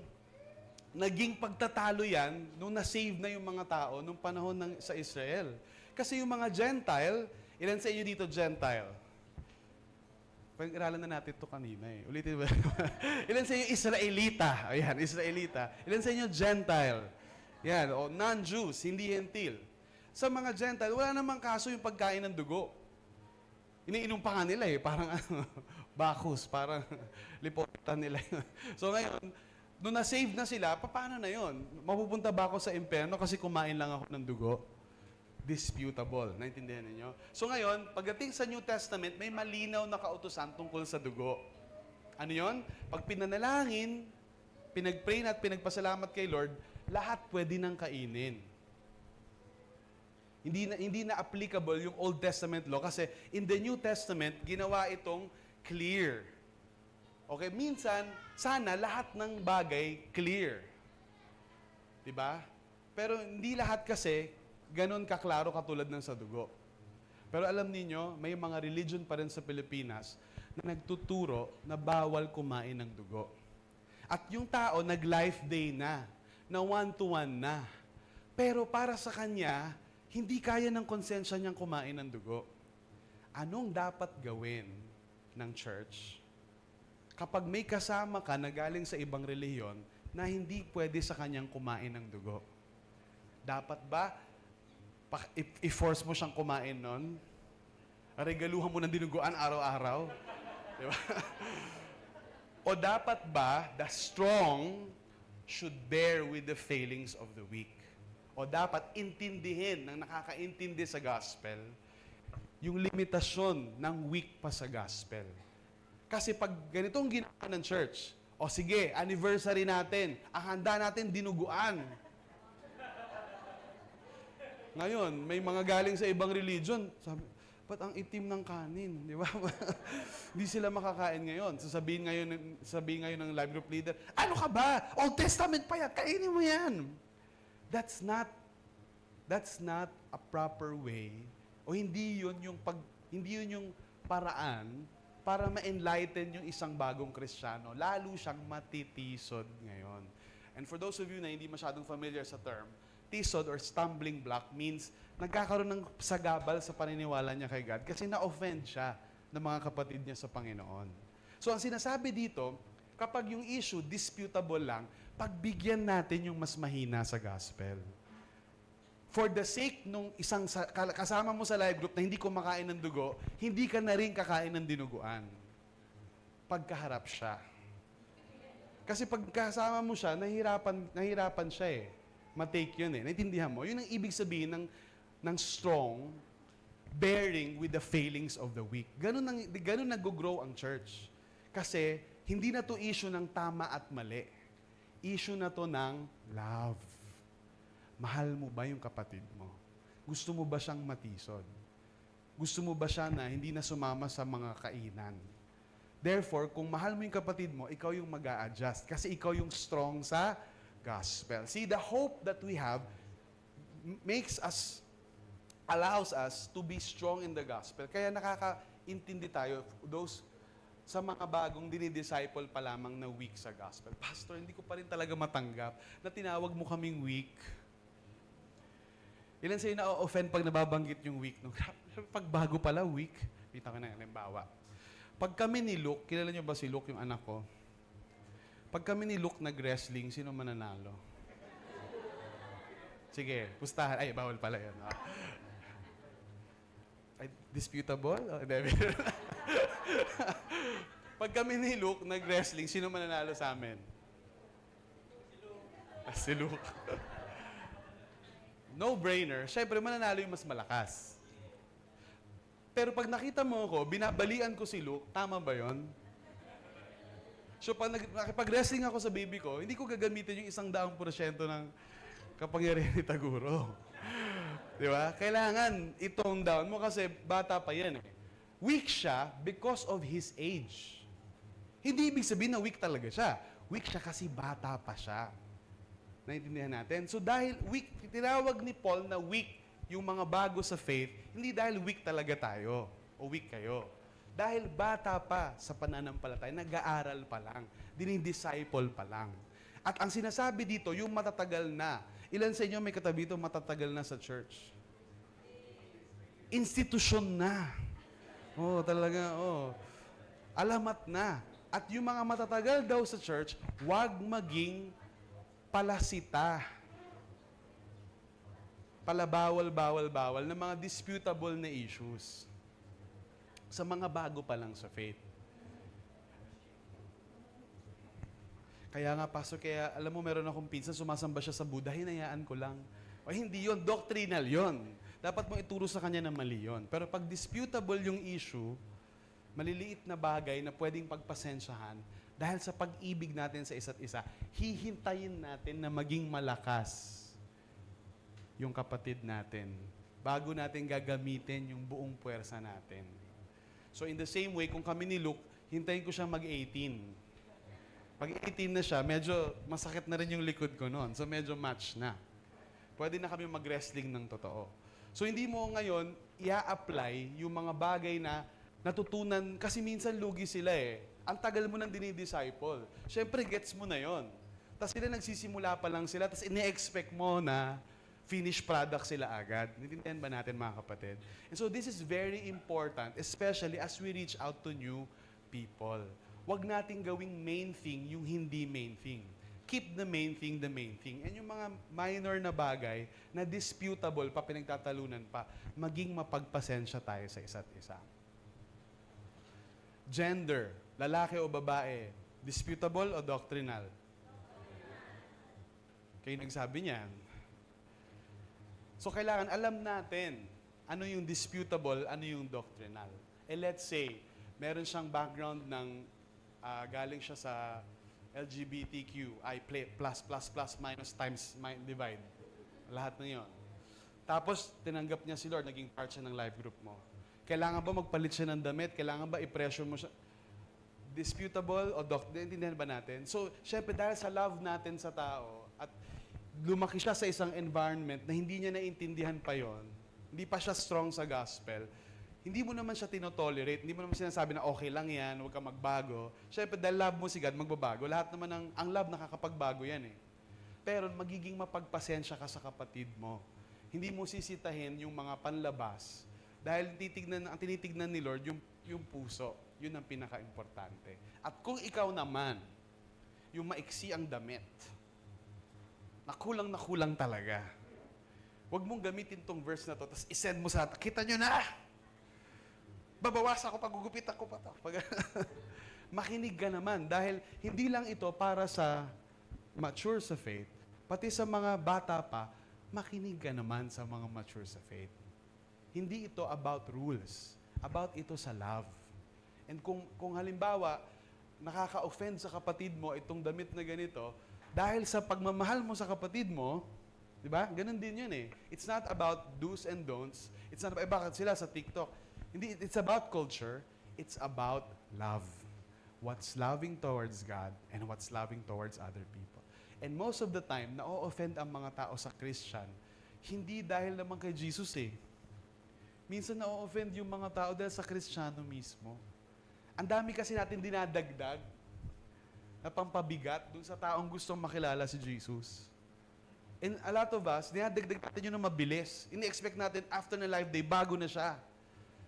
naging pagtatalo yan nung na-save na yung mga tao nung panahon sa Israel. Kasi yung mga Gentile, ilan sa inyo dito Gentile? Pag-aralan na natin ito kanina eh. Ulitin ba? Ilan sa inyo Israelita? Ayan, Israelita. Ilan sa inyo Gentile? Yan, o non-Jews, hindi Hentil. Sa mga Gentile, wala namang kaso yung pagkain ng dugo. Iniinom pa nga nila eh, parang bakus, parang lipotan nila. So ngayon, nung na-save na sila, paano na yon? Mapupunta ba ako sa impyerno kasi kumain lang ako ng dugo? Disputable. Naintindihan niyo? So ngayon, pagdating sa New Testament, may malinaw na kautusan tungkol sa dugo. Ano yon? Pag pinanalangin, pinag-pray at pinagpasalamat kay Lord, lahat pwede nang kainin. Hindi na applicable yung Old Testament law kasi in the New Testament, ginawa itong clear. Okay, minsan, sana lahat ng bagay clear. 'Di ba? Pero hindi lahat kasi ganun kaklaro katulad ng sa dugo. Pero alam niyo, may mga religion pa rin sa Pilipinas na nagtuturo na bawal kumain ng dugo. At yung tao nag-life day na one-to-one na. Pero para sa kanya, hindi kaya ng konsensya niyang kumain ng dugo. Anong dapat gawin ng church kapag may kasama ka na galing sa ibang reliyon na hindi pwede sa kanyang kumain ng dugo? Dapat ba i-force mo siyang kumain nun? Regaluhan mo ng dinuguan araw-araw? Diba? O dapat ba the strong should bear with the failings of the weak? O dapat intindihin ng nakakaintindi sa gospel yung limitasyon ng weak pa sa gospel. Kasi pag ganitong ginawa ng church, o sige, anniversary natin, ang handa natin dinuguan. Ngayon, may mga galing sa ibang religion, sabi, ba't ang itim ng kanin? Di ba? Hindi sila makakain ngayon. Sasabihin ngayon ng live group leader, ano ka ba? Old Testament pa yan, kainin mo yan. That's not a proper way o hindi yun yung paraan para ma-enlighten yung isang bagong Kristiyano. Lalo siyang matitisod ngayon. And for those of you na hindi masyadong familiar sa term, tisod or stumbling block means nagkakaroon ng sagabal sa paniniwala niya kay God kasi na-offend siya ng mga kapatid niya sa Panginoon. So ang sinasabi dito, kapag yung issue disputable lang, pagbigyan natin yung mas mahina sa gospel. For the sake nung isang kasama mo sa live group na hindi kumakain ng dugo, hindi ka na rin kakain ng dinuguan. Pagkaharap siya. Kasi pag kasama mo siya, nahirapan siya eh. Ma-take yun eh. Naintindihan mo? Yun ang ibig sabihin ng strong bearing with the failings of the weak. Ganun nag-grow ang church. Kasi hindi na to issue ng tama at mali. Issue na to ng love. Mahal mo ba yung kapatid mo? Gusto mo ba siyang matisod? Gusto mo ba siya na hindi na sumama sa mga kainan? Therefore, kung mahal mo yung kapatid mo, ikaw yung mag-a-adjust. Kasi ikaw yung strong sa gospel. See, the hope that we have allows us to be strong in the gospel. Kaya nakakaintindi tayo, those sa mga bagong dinidisciple pa lamang na weak sa gospel. Pastor, hindi ko pa rin talaga matanggap na tinawag mo kaming weak. Ilan sa'yo na-offend pag nababanggit yung week? No? Pag bago pala, week. Kita ko na, halimbawa. Pag kami ni Luke, kilala niyo ba si Luke, yung anak ko? Pag kami ni Luke nag-wrestling, sino mananalo? Sige, pustahan. Ay, bawal pala yun. Ah. Ay, disputable? Oh, hindi. Pag kami ni Luke nag-wrestling, sino mananalo sa amin? Si Luke. No-brainer. Siyempre, mananalo yung mas malakas. Pero pag nakita mo ako, binabalian ko si Luke, tama ba yon? So, pag nakipag-wrestling ako sa baby ko, hindi ko gagamitin yung 100% ng kapangyarihan ni Taguro. Di ba? Kailangan i-tone down mo kasi bata pa yan eh. Weak siya because of his age. Hindi ibig sabihin na weak talaga siya. Weak siya kasi bata pa siya. Naintindihan natin? So dahil weak, tinawag ni Paul na weak yung mga bago sa faith, hindi dahil weak talaga tayo o weak kayo. Dahil bata pa sa pananampalataya, nag-aaral pa lang, dinidisciple pa lang. At ang sinasabi dito, yung matatagal na. Ilan sa inyo may katabi ito matatagal na sa church? Institusyon na. Oh, talaga, oh. Alamat na. At yung mga matatagal daw sa church, wag maging palasita. Palabawal-bawal-bawal na mga disputable na issues. Sa mga bago pa lang sa faith. Kaya nga, Pastor, kaya alam mo, meron akong pinsan, sumasamba siya sa Buddha, hinayaan ko lang. O hindi yon, doctrinal yon. Dapat mong ituro sa kanya na mali yon. Pero pag disputable yung issue, maliliit na bagay na pwedeng pagpasensyahan, dahil sa pag-ibig natin sa isa't isa, hihintayin natin na maging malakas yung kapatid natin bago natin gagamitin yung buong puwersa natin. So in the same way, kung kami ni Luke, hintayin ko siya mag-18. Pag 18 na siya, medyo masakit na rin yung likod ko noon. So medyo match na. Pwede na kami mag-wrestling ng totoo. So hindi mo ngayon i-apply yung mga bagay na natutunan, kasi minsan lugi sila eh. Ang tagal mo nang dinidisciple. Siyempre, gets mo na yon. Tapos sila nagsisimula pa lang sila, tapos ine-expect mo na finished product sila agad. Naintindihan ba natin, mga kapatid? And so this is very important, especially as we reach out to new people. Huwag nating gawing main thing yung hindi main thing. Keep the main thing the main thing. And yung mga minor na bagay na disputable pa, pinagtatalunan pa, maging mapagpasensya tayo sa isa't isa. Gender, lalaki o babae, disputable o doctrinal? Kayo nagsabi niyan. So kailangan alam natin ano yung disputable, ano yung doctrinal. Let's say, meron siyang background ng galing siya sa LGBTQI++, minus, times, divide. Lahat na yon. Tapos, tinanggap niya si Lord, naging part siya ng life group mo. Kailangan ba magpalit siya ng damit? Kailangan ba i-pressure mo siya? Disputable o intindihan ba natin? So, syempre, dahil sa love natin sa tao, at lumaki siya sa isang environment na hindi niya naintindihan pa yon, hindi pa siya strong sa gospel, hindi mo naman siya tinotolerate, hindi mo naman sinasabi na okay lang yan, huwag ka magbago. Syempre, dahil love mo si God, magbabago. Lahat naman ang love nakakapagbago yan eh. Pero magiging mapagpasensya ka sa kapatid mo. Hindi mo sisitahin yung mga panlabas. Dahil ang tinitignan ni Lord, yung puso. Yun ang pinaka-importante. At kung ikaw naman, yung maiksi ang damit, nakulang talaga. Huwag mong gamitin tong verse na to, tapos isend mo sa kita nyo na! Babawas ako, pagugupit ako pa to. Makinig ka naman, dahil hindi lang ito para sa mature sa faith, pati sa mga bata pa, makinig ka naman sa mga mature sa faith. Hindi ito about rules. About ito sa love. And kung halimbawa, nakaka-offend sa kapatid mo itong damit na ganito, dahil sa pagmamahal mo sa kapatid mo, di ba? Ganun din yun eh. It's not about do's and don'ts. It's not about, bakit sila sa TikTok? Hindi, it's about culture. It's about love. What's loving towards God and what's loving towards other people. And most of the time, na-offend ang mga tao sa Christian, hindi dahil naman kay Jesus eh. Minsan na-offend yung mga tao dahil sa Kristiyano mismo. Ang dami kasi natin dinadagdag na pampabigat dun sa taong gustong makilala si Jesus. And a lot of us, dinadagdag natin yun na mabilis. Ini-expect natin after na life day, bago na siya.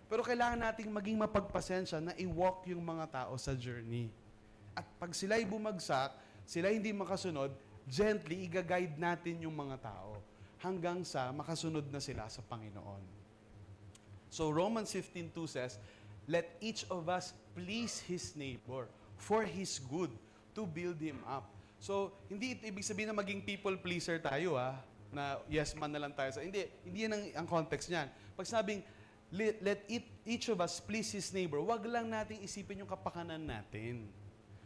Pero kailangan nating maging mapagpasensya na i-walk yung mga tao sa journey. At pag sila'y bumagsak, sila hindi makasunod, gently, i-guide natin yung mga tao hanggang sa makasunod na sila sa Panginoon. So Romans 15:2 says, let each of us please his neighbor for his good, to build him up. So, hindi ito ibig sabihin na maging people pleaser tayo, na yes man na lang tayo. Hindi yan ang context niyan. Pag sabing, let each of us please his neighbor, wag lang nating isipin yung kapakanan natin.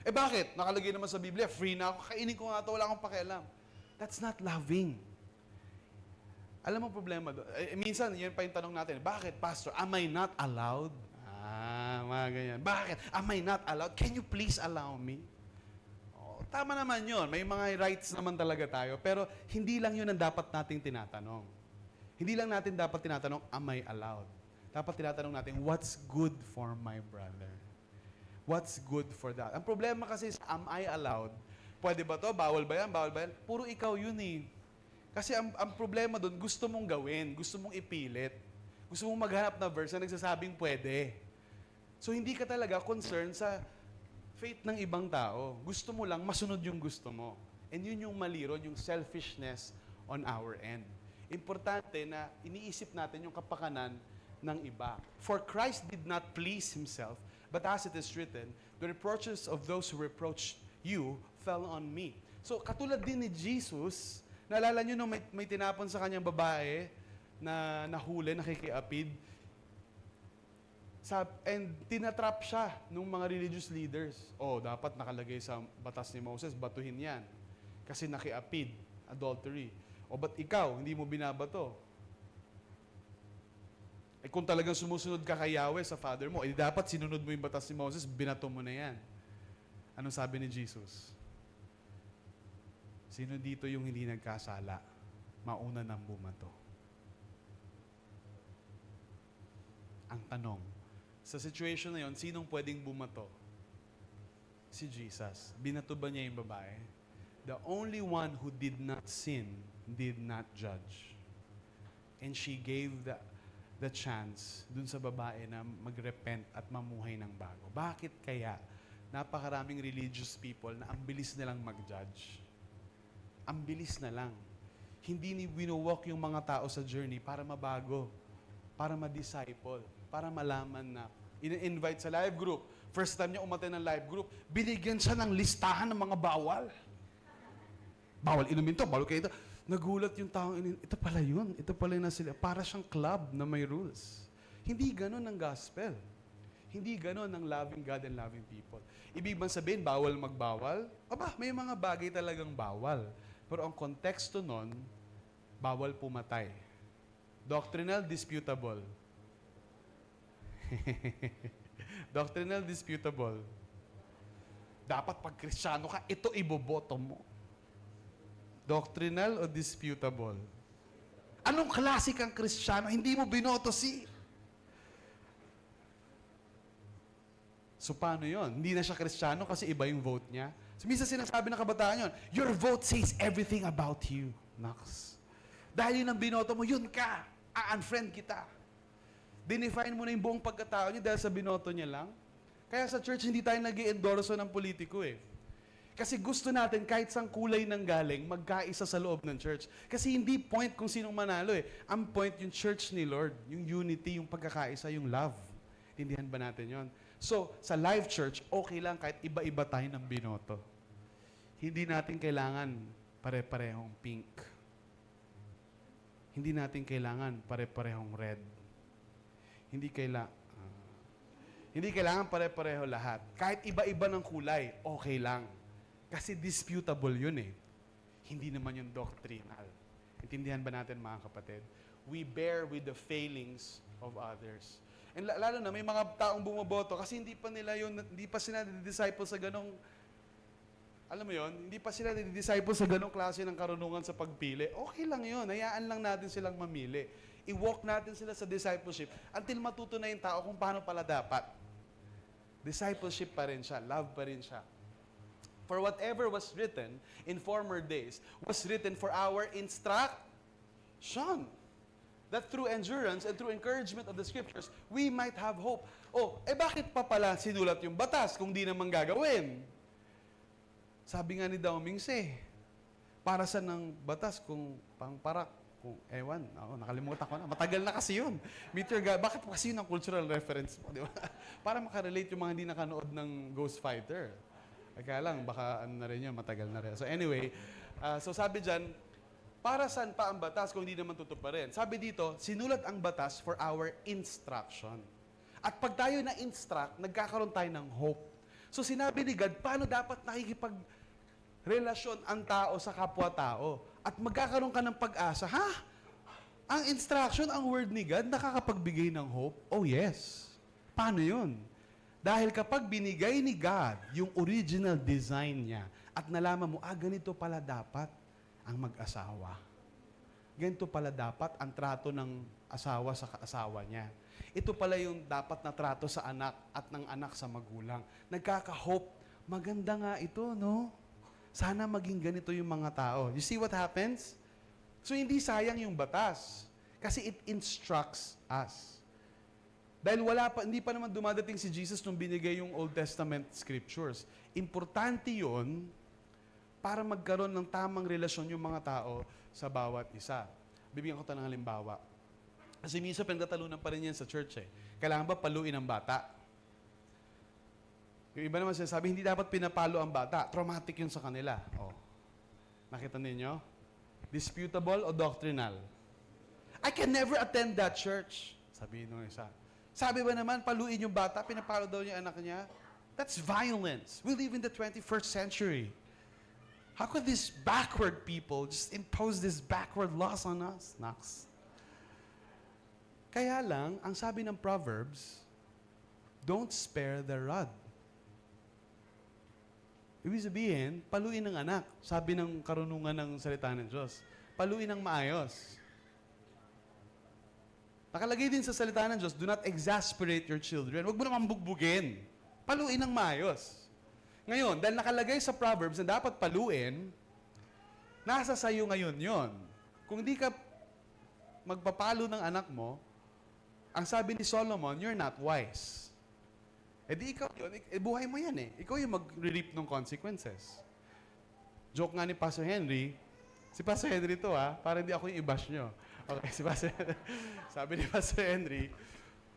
Eh bakit? Nakalagay naman sa Biblia, free na ako, kainin ko nga ito, wala akong pakialam. That's not loving. Alam mo problema doon? Minsan, yan pa yung tanong natin, bakit, Pastor, am I not allowed? Mga ganyan. Bakit? Am I not allowed? Can you please allow me? Oh, tama naman yun. May mga rights naman talaga tayo. Pero hindi lang yun ang dapat nating tinatanong. Hindi lang natin dapat tinatanong, am I allowed? Dapat tinatanong natin, what's good for my brother? What's good for that? Ang problema kasi sa am I allowed? Pwede ba to? Bawal ba yan? Bawal ba yan? Puro ikaw yun eh. Kasi ang problema doon, gusto mong gawin, gusto mong ipilit. Gusto mong maghanap na verse na nagsasabing pwede. So hindi ka talaga concerned sa faith ng ibang tao. Gusto mo lang masunod yung gusto mo. And yun yung mali ron, yung selfishness on our end. Importante na iniisip natin yung kapakanan ng iba. For Christ did not please himself, but as it is written, the reproaches of those who reproached you fell on me. So katulad din ni Jesus, naalala nyo nung may tinapon sa kanyang babae na nahuli, nakikiapid, and tinatrap siya ng mga religious leaders. Oh, dapat nakalagay sa batas ni Moses, batuhin yan. Kasi nakiapid, adultery. O ba't ikaw, hindi mo binabato? Eh kung talagang sumusunod ka kay Yahweh sa father mo, eh dapat sinunod mo yung batas ni Moses, binato mo na yan. Anong sabi ni Jesus? Sino dito yung hindi nagkasala? Mauna nang bumato. Ang tanong, sa situation na yon, sinong pwedeng bumato? Si Jesus. Binato ba niya yung babae? The only one who did not sin did not judge. And she gave the chance dun sa babae na magrepent at mamuhay ng bago. Bakit kaya napakaraming religious people na ang bilis nilang mag-judge? Ang bilis na lang. Hindi ni winowalk yung mga tao sa journey para mabago, para ma-disciple, para malaman na in-invite sa live group. First time niya umattend ng live group, binigyan siya ng listahan ng mga bawal. Bawal inumin to, bawal kayo ito. Nagulat yung taong ito pala yun. Ito pala yung sila. Para siyang club na may rules. Hindi ganun ang gospel. Hindi ganun ang loving God and loving people. Ibig bang sabihin, bawal magbawal? Aba, may mga bagay talagang bawal. Pero ang konteksto nun, bawal pumatay. Doctrinal, disputable. Doctrinal, disputable. Dapat pag Kristiyano ka, ito iboboto mo. Doctrinal o disputable? Anong klase kang Kristiyano? Hindi mo binoto si... So paano yon? Hindi na siya Kristiyano kasi iba yung vote niya. So minsan sinasabi ng kabataan yun, your vote says everything about you. Naks. Dahil yun ang binoto mo, yun ka. A-unfriend kita. Dinefine mo na yung buong pagkatao niya dahil sa binoto niya lang. Kaya sa church, hindi tayo nag-i-endorso ng politiko eh. Kasi gusto natin kahit sang kulay ng galing, magkaisa sa loob ng church. Kasi hindi point kung sinong manalo eh. Ang point yung church ni Lord, yung unity, yung pagkakaisa, yung love. Tindihan ba natin yon? So, sa live church, okay lang kahit iba-iba tayo ng binoto. Hindi natin kailangan pare-parehong pink. Hindi natin kailangan pare-parehong red. Hindi kailangan pare-pareho lahat. Kahit iba-iba ng kulay, okay lang. Kasi disputable yun eh. Hindi naman yung doctrinal. Intindihan ba natin mga kapatid? We bear with the failings of others. And lalo na may mga taong bumoboto kasi hindi pa sila disciple sa ganong, alam mo yon, hindi pa sila disciple sa ganong klase ng karunungan sa pagpili. Okay lang yon, hayaan lang natin silang mamili. I-walk natin sila sa discipleship until matuto na yung tao kung paano pala dapat. Discipleship pa rin siya, love pa rin siya. For whatever was written in former days was written for our instruction, that through endurance and through encouragement of the Scriptures, we might have hope. Oh, bakit pa pala sinulat yung batas kung di naman gagawin? Sabi nga ni Dao Mingse, para sa ng batas kung pangparak, kung ewan, nakalimutan ko na. Matagal na kasi yun. Meet your God. Bakit kasi yun ang cultural reference mo, di ba? Para makarelate yung mga hindi nakanood ng Ghost Fighter. Kaya lang, baka ano na rin yun, matagal na rin. So anyway, so sabi dyan, para saan pa ang batas kung hindi naman tutuparin? Sabi dito, sinulat ang batas for our instruction. At pag tayo na-instruct, nagkakaroon tayo ng hope. So sinabi ni God, paano dapat nakikipagrelasyon ang tao sa kapwa-tao? At magkakaroon ka ng pag-asa. Ha? Ang instruction, ang word ni God, nakakapagbigay ng hope? Oh yes. Paano yun? Dahil kapag binigay ni God yung original design niya at nalaman mo, ganito pala dapat ang mag-asawa. Ganito pala dapat ang trato ng asawa sa kaasawa niya. Ito pala yung dapat na trato sa anak at ng anak sa magulang. Nagkaka-hope. Maganda nga ito, no? Sana maging ganito yung mga tao. You see what happens? So hindi sayang yung batas kasi it instructs us. Dahil hindi pa naman dumadating si Jesus nung binigay yung Old Testament scriptures. Importante yun para magkaroon ng tamang relasyon yung mga tao sa bawat isa. Bibigyan ko tayo ng halimbawa. Kasi minsan pinagtatalunan pa rin yan sa church eh. Kailangan ba paluin ang bata? Yung iba naman sinasabi, hindi dapat pinapalo ang bata. Traumatic yun sa kanila. Oh. Nakita ninyo? Disputable o doctrinal? I can never attend that church. Sabi nung isa. Sabi ba naman, paluin yung bata, pinapalo daw niya anak niya? That's violence. We live in the 21st century. How could these backward people just impose these backward laws on us? Naks. Kaya lang, ang sabi ng Proverbs, don't spare the rod. Ibig sabihin, paluin ng anak. Sabi ng karunungan ng salita ng Diyos. Paluin ng maayos. Nakalagay din sa salita ng Diyos, do not exasperate your children. Huwag mo naman bugbugin. Paluin ng maayos. Ngayon, dahil nakalagay sa Proverbs na dapat paluin, nasa sayo ngayon yon. Kung di ka magpapalo ng anak mo, ang sabi ni Solomon, you're not wise. Di ikaw yun, buhay mo yan eh. Ikaw yung mag-reap ng consequences. Joke nga ni Pastor Henry, si Pastor Henry to para hindi ako yung i-bash nyo. Okay, sabi ni Pastor Henry,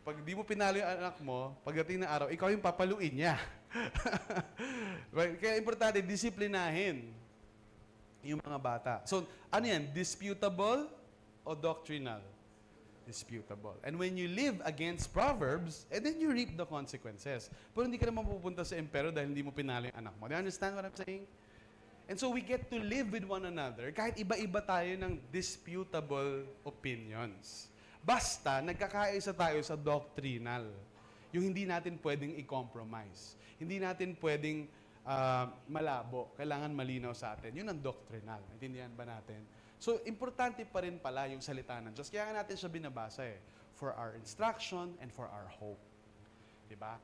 pag di mo pinalo yung anak mo, pagdating ng araw, ikaw yung papaluin niya. Kaya importante, disiplinahin yung mga bata. So, ano yan? Disputable o doctrinal? Disputable. And when you live against Proverbs, then you reap the consequences. Pero hindi ka naman pupunta sa impero dahil hindi mo pinalo yung anak mo. Do you understand what I'm saying? And so we get to live with one another kahit iba-iba tayo ng disputable opinions. Basta nagkakaisa tayo sa doctrinal. Yung hindi natin pwedeng i-compromise. Hindi natin pwedeng malabo. Kailangan malinaw sa atin. Yun ang doctrinal. Intindihan ba natin? So, importante pa rin pala yung salita ng Diyos. Kaya nga natin siya binabasa for our instruction and for our hope. Diba?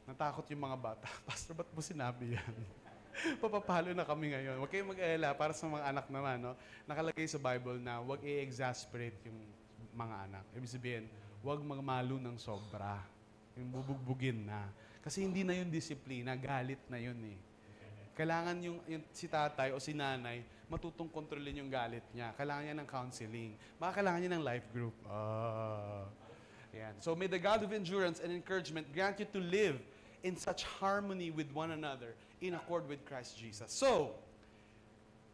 Natakot yung mga bata. Pastor, ba't mo sinabi yan? Papapalo na kami ngayon. Huwag kayong mag-alala para sa mga anak naman. No? Nakalagay sa Bible na huwag i-exasperate yung mga anak. Ibig sabihin, huwag magmalo ng sobra. Yung bubugbugin na. Kasi hindi na yung disiplina, galit na yun eh. Kailangan yung si tatay o si nanay, matutong kontrolin yung galit niya. Kailangan niya ng counseling. Kailangan niya ng life group. Yan. So may the God of endurance and encouragement grant you to live in such harmony with one another in accord with Christ Jesus. So,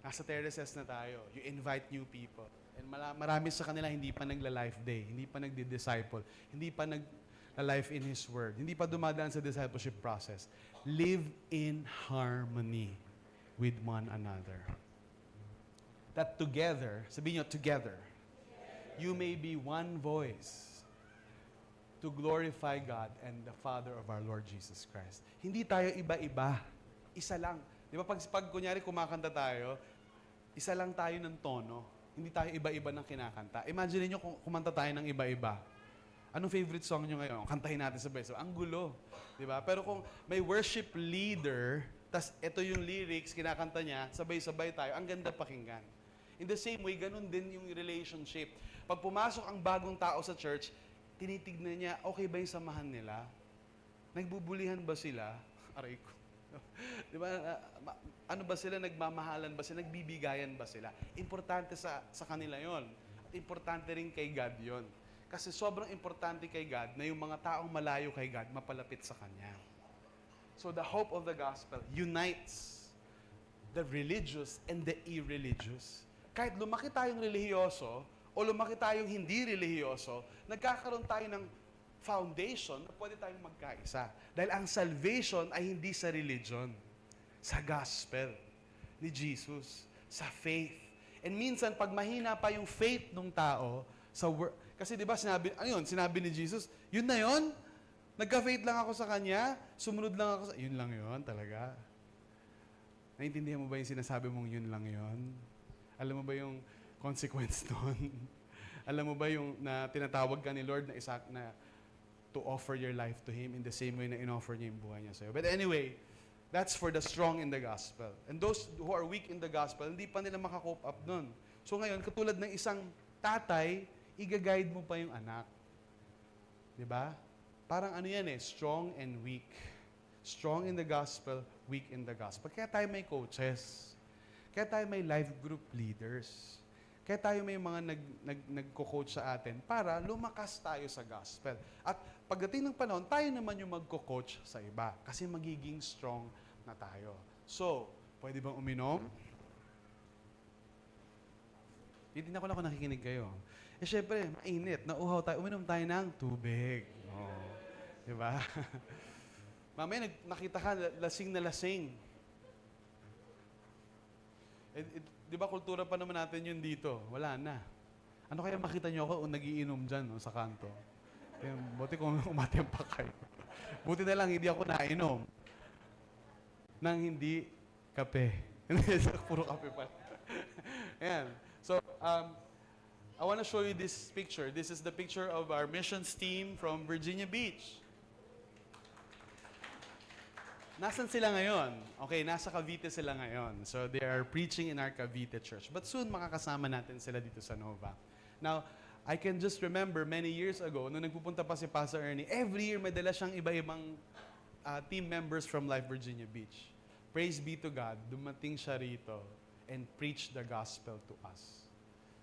nasa terraces na tayo. You invite new people. And marami sa kanila hindi pa nagla-life day, hindi pa nagdi-disciple, hindi pa nagla-life in His Word, hindi pa dumadaan sa discipleship process. Live in harmony with one another. That together, sabihin nyo, together, you may be one voice to glorify God and the Father of our Lord Jesus Christ. Hindi tayo iba-iba. Isa lang. Di ba pag kunyari kumakanta tayo, isa lang tayo ng tono. Hindi tayo iba-iba ng kinakanta. Imagine niyo kung kumanta tayo ng iba-iba. Anong favorite song nyo ngayon? Kantahin natin sabay. So, ang gulo. Di ba? Pero kung may worship leader, tas ito yung lyrics, kinakanta niya, sabay-sabay tayo, ang ganda pakinggan. In the same way, ganun din yung relationship. Pag pumasok ang bagong tao sa church, tinitignan niya, okay ba yung samahan nila? Nagbubulihan ba sila? Aray ko. Di ba? Ano ba sila? Nagmamahalan ba sila? Nagbibigayan ba sila? Importante sa kanila yon. At importante rin kay God yon. Kasi sobrang importante kay God na yung mga taong malayo kay God mapalapit sa Kanya. So the hope of the gospel unites the religious and the irreligious. Kahit lumaki tayong relihiyoso o lumaki tayong hindi relihiyoso, nagkakaroon tayo ng foundation na pwede tayong magkaisa. Dahil ang salvation ay hindi sa religion, sa gospel ni Jesus, sa faith. And minsan, pag mahina pa yung faith ng tao, kasi di ba sinabi ni Jesus, yun na yun? Nagka-faith lang ako sa Kanya, sumunod lang ako sa... Yun lang yun talaga. Naintindihan mo ba yung sinasabi mong yun lang yun? Alam mo ba yung consequence doon? Alam mo ba yung na tinatawag ka ni Lord na to offer your life to Him in the same way na in-offer niya yung buhay niya sa'yo? But anyway, that's for the strong in the gospel. And those who are weak in the gospel, hindi pa nila makakope up nun. So ngayon, katulad ng isang tatay, i-guide mo pa yung anak. Di ba? Parang ano yan strong and weak. Strong in the gospel, weak in the gospel. Kaya tayo may coaches. Kaya tayo may life group leaders. Kaya tayo may mga nagko-coach sa atin para lumakas tayo sa gospel. At pagdating ng panahon, tayo naman yung magko-coach sa iba kasi magiging strong na tayo. So, pwede bang uminom? Hindi na ako nakikinig kayo. Syempre, mainit. Nauhaw tayo. Uminom tayo ng tubig. Oh. Diba? Mamaya nakita ka, lasing na lasing. Di ba kultura pa naman natin yun dito? Wala na. Ano kaya makita nyo ako nagiinom dyan sa kanto? Buti kung umatim pa kayo. Buti na lang hindi ako nainom. Nang hindi kape. Puro kape pa. Ayan. So, I want to show you this picture. This is the picture of our missions team from Virginia Beach. Nasaan sila ngayon? Okay, nasa Cavite sila ngayon. So they are preaching in our Cavite church. But soon makakasama natin sila dito sa Nova. Now, I can just remember many years ago, nung nagpupunta pa si Pastor Ernie, every year may dala siyang iba-ibang team members from Life Virginia Beach. Praise be to God, dumating siya rito and preached the gospel to us.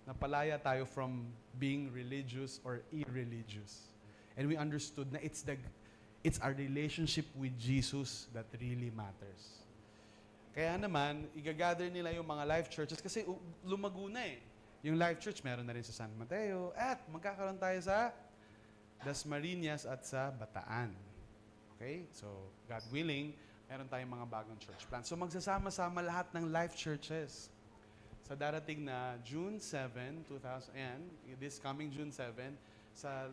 Napalaya tayo from being religious or irreligious. And we understood na it's our relationship with Jesus that really matters. Kaya naman, igagather nila yung mga life churches kasi lumago na eh. Yung life church, meron na rin sa San Mateo at magkakaroon tayo sa Dasmariñas at sa Bataan. Okay? So, God willing, meron tayong mga bagong church plans. So, magsasama-sama lahat ng life churches. Sa darating na June 7, 2000, this coming June 7, sa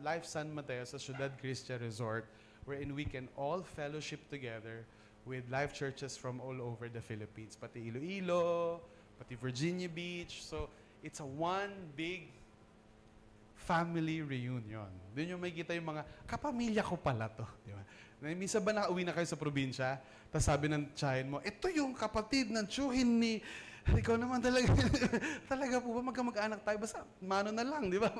Life San Mateo, sa Ciudad Cristia Resort, wherein we can all fellowship together with life churches from all over the Philippines. Pati Iloilo, pati Virginia Beach. So, it's a one big family reunion. Doon yung makikita yung mga, kapamilya ko pala to. Di ba? Minsan ba nakauwi na kayo sa probinsya, tapos sabi ng tiyahin mo, ito yung kapatid ng tsuhin ni... Ikaw naman talaga, talaga po ba magkamag-anak tayo? Basta mano na lang, di ba?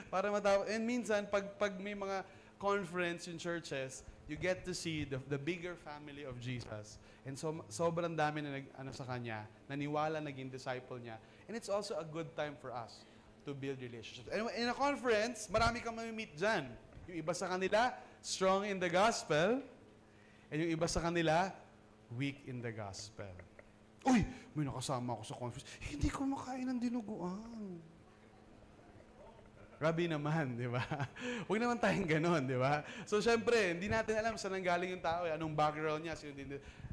Para matawa. And minsan, pag may mga conference in churches, you get to see the bigger family of Jesus. And so, sobrang dami na sa Kanya, naniwala, naging disciple niya. And it's also a good time for us to build relationships. And in a conference, marami kang mamimit dyan. Yung iba sa kanila, strong in the gospel. And yung iba sa kanila, weak in the gospel. Uy, may nakasama ako sa conference. Hindi ko makain ng dinuguan. Grabe naman, di ba? Huwag naman tayong ganon, di ba? So, syempre, hindi natin alam saan nanggaling yung tao, anong background niya.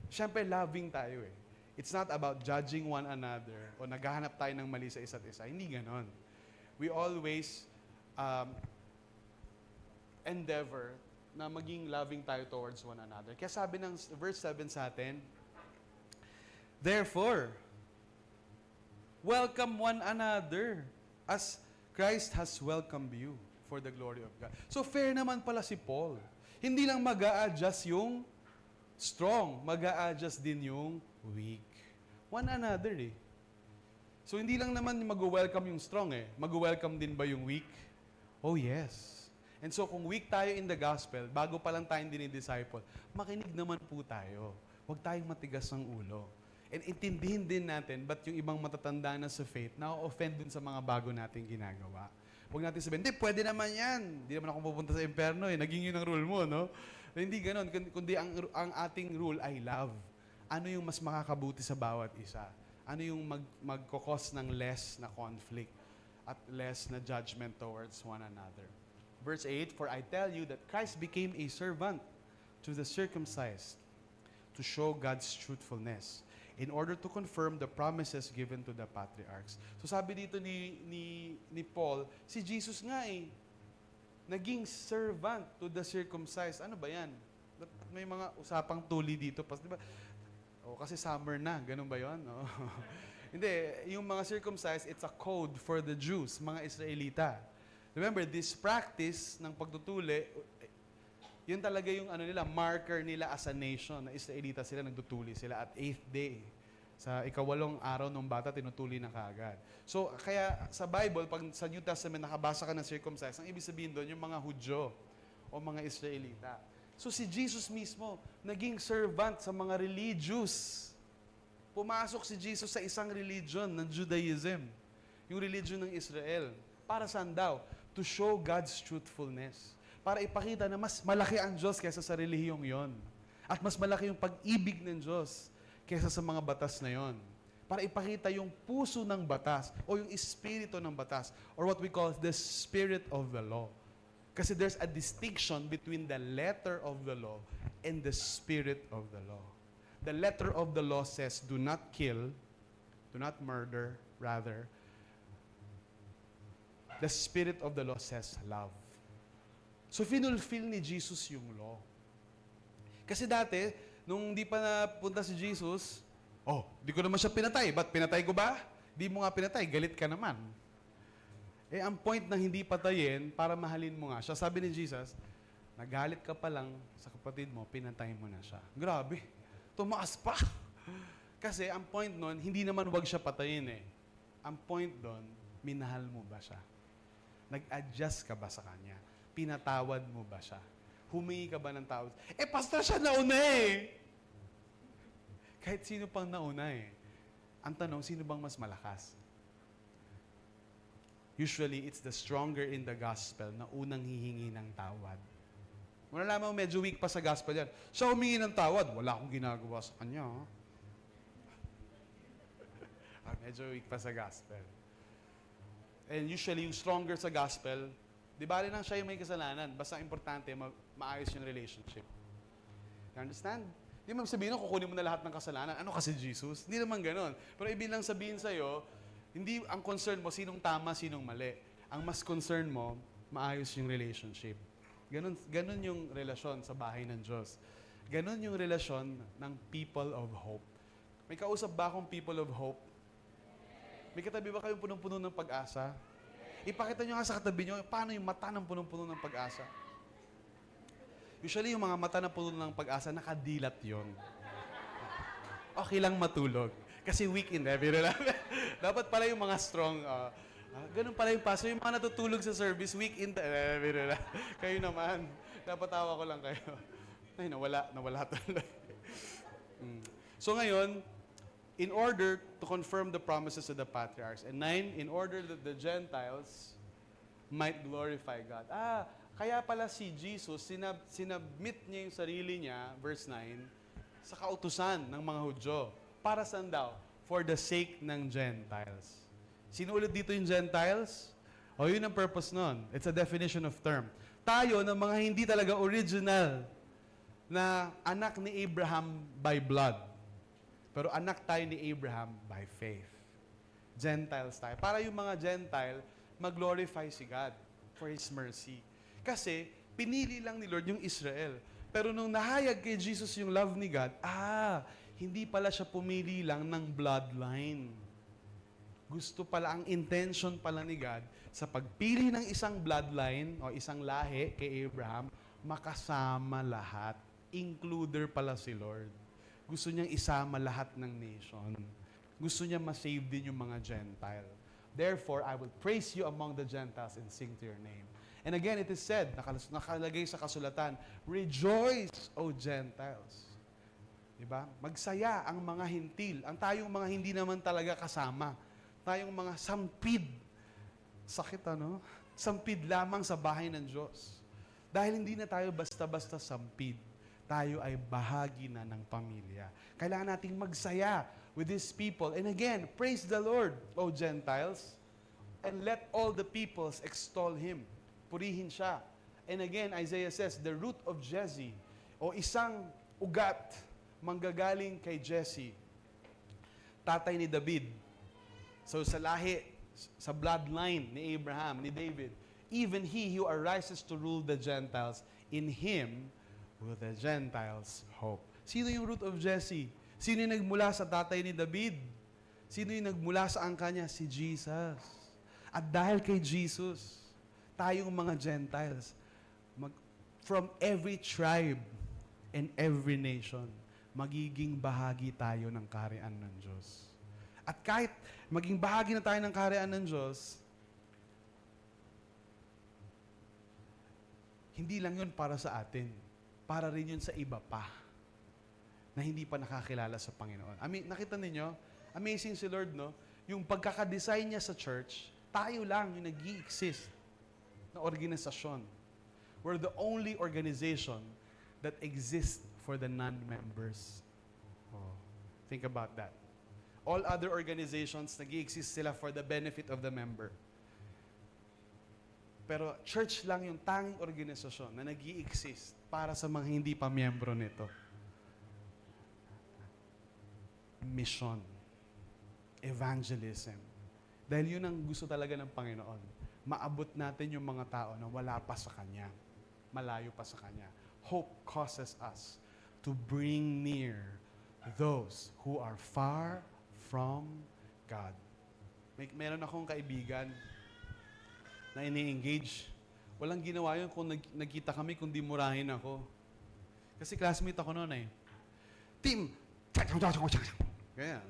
Syempre, loving tayo eh. It's not about judging one another o naghahanap tayo ng mali sa isa't isa. Hindi ganon. We always endeavor na maging loving tayo towards one another. Kaya sabi ng verse 7 sa atin, therefore, welcome one another as Christ has welcomed you. for the glory of God. So fair naman pala si Paul. Hindi lang mag-a-adjust yung strong, mag-a-adjust din yung weak. One another eh. So hindi lang naman mag-welcome yung strong eh. Mag-welcome din ba yung weak? Oh yes. And so kung weak tayo in the gospel, bago pa lang tayong dinidisciple, makinig naman po tayo. Huwag tayong matigas ng ulo. And intindihin din natin ba't yung ibang matatanda na sa faith na-offend dun sa mga bago nating ginagawa. Huwag natin sabihin, hindi, pwede naman yan. Hindi naman ako pupunta sa impyerno eh. Naging yun ang rule mo, no? Hindi ganon. Kundi ang ating rule ay love. Ano yung mas makakabuti sa bawat isa? Ano yung magkakos ng less na conflict at less na judgment towards one another? Verse 8, "For I tell you that Christ became a servant to the circumcised to show God's truthfulness, in order to confirm the promises given to the patriarchs." So sabi dito ni Paul, si Jesus nga eh, naging servant to the circumcised. Ano ba yan? May mga usapang tuli dito. Di ba? O, kasi summer na. Ganun ba yun? O. Hindi. Yung mga circumcised, it's a code for the Jews, mga Israelita. Remember, this practice ng pagtutuli, yun talaga yung marker nila as a nation, na Israelita sila, nagtutuli sila at 8th day. Sa ikawalong araw ng bata, tinutuli na kaagad. So, kaya sa Bible, pag sa New Testament nakabasa ka ng circumcised, ang ibig sabihin doon, yung mga Hudyo o mga Israelita. So, si Jesus mismo, naging servant sa mga religious. Pumasok si Jesus sa isang religion ng Judaism, yung religion ng Israel. Para saan daw? To show God's truthfulness. Para ipakita na mas malaki ang Diyos kaysa sa relihiyong yon. At mas malaki yung pag-ibig ng Diyos kaysa sa mga batas na yon. Para ipakita yung puso ng batas o yung espiritu ng batas or what we call the spirit of the law. Kasi there's a distinction between the letter of the law and the spirit of the law. The letter of the law says, do not kill, do not murder, rather. The spirit of the law says love. So, finulfill ni Jesus yung law. Kasi dati, nung di pa napunta si Jesus, di ko naman siya pinatay. Ba't pinatay ko ba? Di mo nga pinatay, galit ka naman. Eh, ang point ng hindi patayin, para mahalin mo nga siya. Sabi ni Jesus, nagalit ka pa lang sa kapatid mo, pinatay mo na siya. Grabe, tumaas pa. Kasi ang point nun, hindi naman wag siya patayin eh. Ang point doon, minahal mo ba siya? Nag-adjust ka ba sa kanya? Pinatawad mo ba siya? Humingi ka ba ng tawad? Pastor, siya nauna eh! Kahit sino pang nauna eh. Ang tanong, sino bang mas malakas? Usually, it's the stronger in the gospel na unang hihingi ng tawad. Malalaman mo, medyo weak pa sa gospel yan. Siya humingi ng tawad. Wala akong ginagawa sa kanya. Medyo weak pa sa gospel. And usually, yung stronger sa gospel, di ba rin lang siya yung may kasalanan. Basta importante, maayos yung relationship. You understand? Hindi mo sabihin, kukunin mo na lahat ng kasalanan. Ano kasi Jesus? Hindi naman ganon. Pero ibig lang sabihin sa'yo, hindi ang concern mo sinong tama, sinong mali. Ang mas concern mo, maayos yung relationship. Ganon yung relasyon sa bahay ng Diyos. Ganon yung relasyon ng people of hope. May kausap ba akong people of hope? May katabi ba kayong punong-puno ng pag-asa? Ipakita nyo nga sa katabi nyo, paano yung mata ng punong-puno ng pag-asa? Usually, yung mga mata ng puno ng pag-asa, nakadilat yon. Okay lang matulog. Kasi weekend, biro lang. Dapat pala yung mga strong, ganun pala yung paso. Yung mga natutulog sa service, weekend, biro lang. Kayo naman, dapat tawa ko lang kayo. Ay, nawala tuloy. So ngayon, in order to confirm the promises of the patriarchs. And 9, in order that the Gentiles might glorify God. Kaya pala si Jesus, sinabmit niya yung sarili niya, verse 9, sa kautusan ng mga Hudyo. Para saan daw? For the sake ng Gentiles. Sino ulit dito yung Gentiles? Yun ang purpose nun. It's a definition of term. Tayo, ng mga hindi talaga original na anak ni Abraham by blood. Pero anak tayo ni Abraham by faith. Gentiles tayo. Para yung mga Gentile, mag-glorify si God for His mercy. Kasi, pinili lang ni Lord yung Israel. Pero nung nahayag kay Jesus yung love ni God, hindi pala siya pumili lang ng bloodline. Gusto pala, ang intention pala ni God sa pagpili ng isang bloodline o isang lahi kay Abraham, makasama lahat. Includer pala si Lord. Gusto niyang isama lahat ng nation. Gusto niya ma-save din yung mga Gentile. Therefore, I will praise you among the Gentiles and sing to your name. And again, it is said, nakalagay sa kasulatan, rejoice, O Gentiles. Diba? Magsaya ang mga hintil. Ang tayong mga hindi naman talaga kasama. Tayong mga sampid. Sakit ano? Sampid lamang sa bahay ng Diyos. Dahil hindi na tayo basta-basta sampid. Tayo ay bahagi na ng pamilya. Kailangan nating magsaya with these people. And again, praise the Lord, O Gentiles, and let all the peoples extol Him. Purihin siya. And again, Isaiah says, the root of Jesse, o isang ugat, manggagaling kay Jesse, tatay ni David. So sa lahi, sa bloodline ni Abraham, ni David, even he who arises to rule the Gentiles, in him will the Gentiles hope. Sino yung root of Jesse? Sino yung nagmula sa tatay ni David? Sino yung nagmula sa angka niya? Si Jesus. At dahil kay Jesus, tayong mga Gentiles, from every tribe and every nation, magiging bahagi tayo ng kaharian ng Diyos. At kahit maging bahagi na tayo ng kaharian ng Diyos, hindi lang yun para sa atin. Para rin yun sa iba pa na hindi pa nakakilala sa Panginoon. I mean, nakita ninyo, amazing si Lord, no? Yung pagkakadesign niya sa church, tayo lang yung nag-i-exist na organisasyon. We're the only organization that exists for the non-members. Oh, think about that. All other organizations, nag-i-exist sila for the benefit of the member. Pero church lang yung tanging organisasyon na nag-i-exist para sa mga hindi pa miyembro nito. Mission. Evangelism. Dahil yun ang gusto talaga ng Panginoon. Maabot natin yung mga tao na wala pa sa Kanya. Malayo pa sa Kanya. Hope causes us to bring near those who are far from God. Meron akong kaibigan na ini-engage. Walang ginawa yun kung nagkita kami kundi murahin ako. Kasi classmate ako noon eh. Team! Ganyan.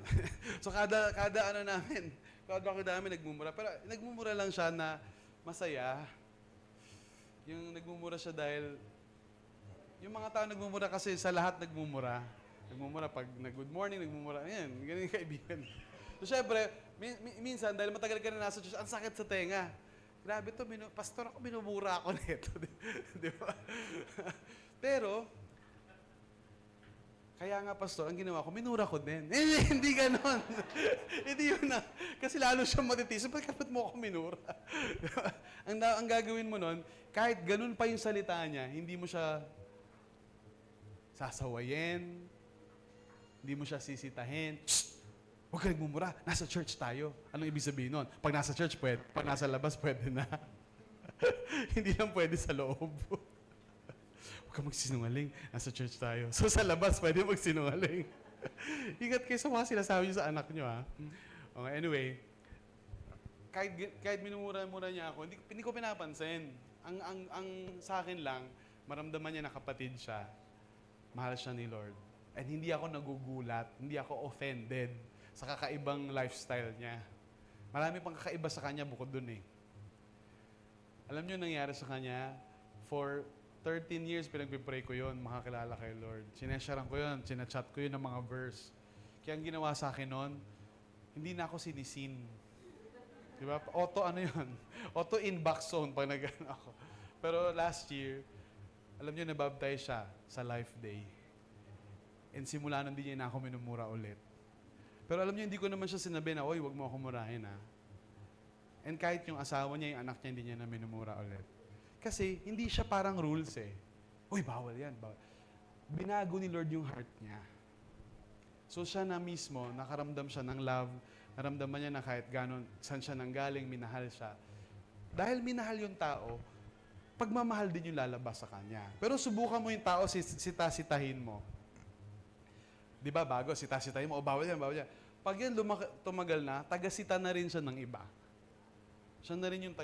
So kada ano namin, kada namin nagmumura. Pero nagmumura lang siya na masaya. Yung nagmumura siya dahil yung mga tao nagmumura kasi sa lahat nagmumura. Nagmumura pag nag-good morning, nagmumura. Ayan, ganyan yung kaibigan. So syempre, minsan dahil matagal ka na nasa church, ang sakit sa tenga. Grabe to, pastor ako, binubura ako nito. Di ba? Pero, kaya nga pastor, ang ginawa ko, minura ko din. Hindi ganon. Hindi yun na. Kasi lalo siya matitiis. Ba't mo ako minura? ang gagawin mo nun, kahit ganun pa yung salita niya, hindi mo siya sasawayin, hindi mo siya sisitahin. Huwag ka nagmumura. Nasa church tayo. Anong ibig sabihin nun? Pag nasa church, pwede. Pag nasa labas, pwede na. Hindi lang pwede sa loob. Huwag ka magsinungaling. Nasa church tayo. So sa labas, pwede magsinungaling. Ingat kayo sa mga sinasabi niyo sa anak niyo, ha? Okay, anyway, kahit minumura-mura niya ako, hindi ko pinapansin. Ang sa akin lang, maramdaman niya na kapatid siya. Mahal siya ni Lord. And hindi ako nagugulat, hindi ako offended sa kakaibang lifestyle niya. Marami pang kakaiba sa kanya bukod dun eh. Alam niyo nangyari sa kanya, for 13 years pinagpipray ko yun, makakilala kay Lord. Sinesharan ko yun, sinachat ko yun ng mga verse. Kaya ang ginawa sa akin nun, hindi na ako sinisin. Diba? Auto ano yun? Auto inbox zone pag nag-ano ako. Pero last year, alam niyo nabaptize siya sa Life Day. And simula nun, hindi niya na ako minumura ulit. Pero alam niyo, hindi ko naman siya sinabi na, oy, wag mo ako murahin, ha? And kahit yung asawa niya, yung anak niya, hindi niya na minumura ulit. Kasi, hindi siya parang rules, eh. Uy, bawal yan, bawal. Binago ni Lord yung heart niya. So, siya na mismo, nakaramdam siya ng love, naramdaman niya na kahit gano'n, saan siya nanggaling, minahal siya. Dahil minahal yung tao, pagmamahal din yung lalabas sa kanya. Pero subukan mo yung tao, sita-sitahin mo. Di ba, bago, sita-sitahin mo, o bawal yan, bawal yan. Pag yan tumagal na, tagasita na rin siya ng iba. Siya na rin yung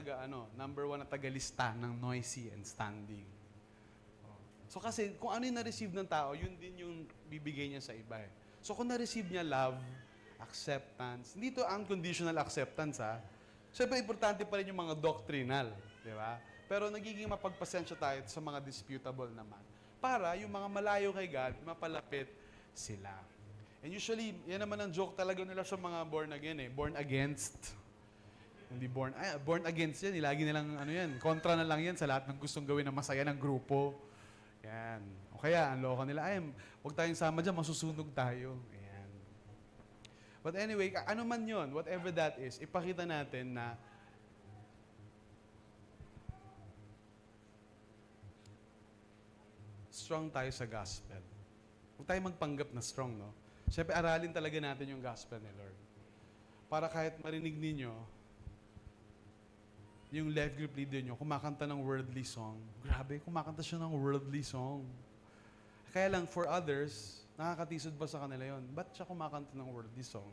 number 1 na tagalista ng noisy and standing. So kasi kung ano yung na-receive ng tao, yun din yung bibigay niya sa iba eh. So kung na-receive niya love, acceptance, hindi to unconditional acceptance ha. Siyempre importante pa rin yung mga doctrinal, di ba? Pero nagiging mapagpasensya tayo sa mga disputable naman. Para yung mga malayo kay God, mapalapit sila. And usually, yan naman ang joke talaga nila sa mga born again eh. Born against. Hindi born against yan. Lagi nilang kontra na lang yan sa lahat ng gustong gawin na masaya ng grupo. Yan. O kaya, ang loko nila, huwag tayong sama dyan, masusunog tayo. Yan. But anyway, ano man yun, whatever that is, ipakita natin na strong tayo sa gospel. Huwag tayo magpanggap na strong, no? Siyempre, aralin talaga natin yung gospel ni Lord. Para kahit marinig ninyo, yung life group leader nyo, kumakanta ng worldly song. Grabe, kumakanta siya ng worldly song. Kaya lang, for others, nakakatisod ba sa kanila yon? Ba't siya kumakanta ng worldly song?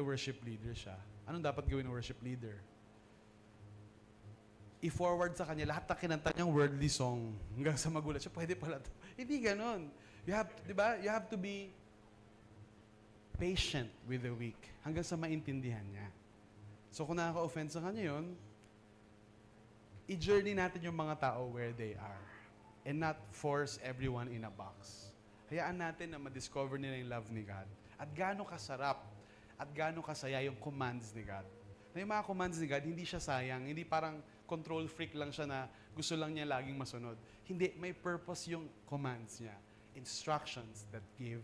Worship leader siya. Anong dapat gawin ng worship leader? I-forward sa kanya lahat ng kinanta niyang worldly song. Hanggang sa magulat siya, pwede pala to. Hindi ganon. You have, di ba? You have to be patient with the weak hanggang sa maintindihan niya. So kung nakaka-offend sa kanya yun, i-journey natin yung mga tao where they are and not force everyone in a box. Hayaan natin na ma-discover nila yung love ni God at gaano kasarap at gaano kasaya yung commands ni God. Na yung mga commands ni God, hindi siya sayang, hindi parang control freak lang siya na gusto lang niya laging masunod. Hindi, may purpose yung commands niya. Instructions that give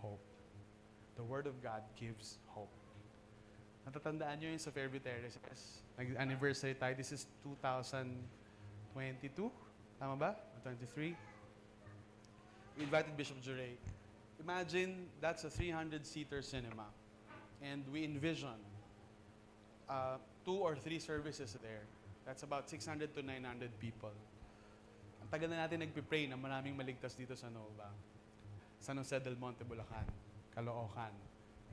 hope. The Word of God gives hope. Natatandaan nyo yun sa Fairview Terraces. Nag-anniversary tayo. This is 2022. Tama ba? Or 23? We invited Bishop Jure. Imagine, that's a 300-seater cinema. And we envision 2 or 3 services there. That's about 600 to 900 people. Ang tagal na natin nagpipray na maraming maligtas dito sa Nova. San Jose del Monte, Bulacan, Caloocan,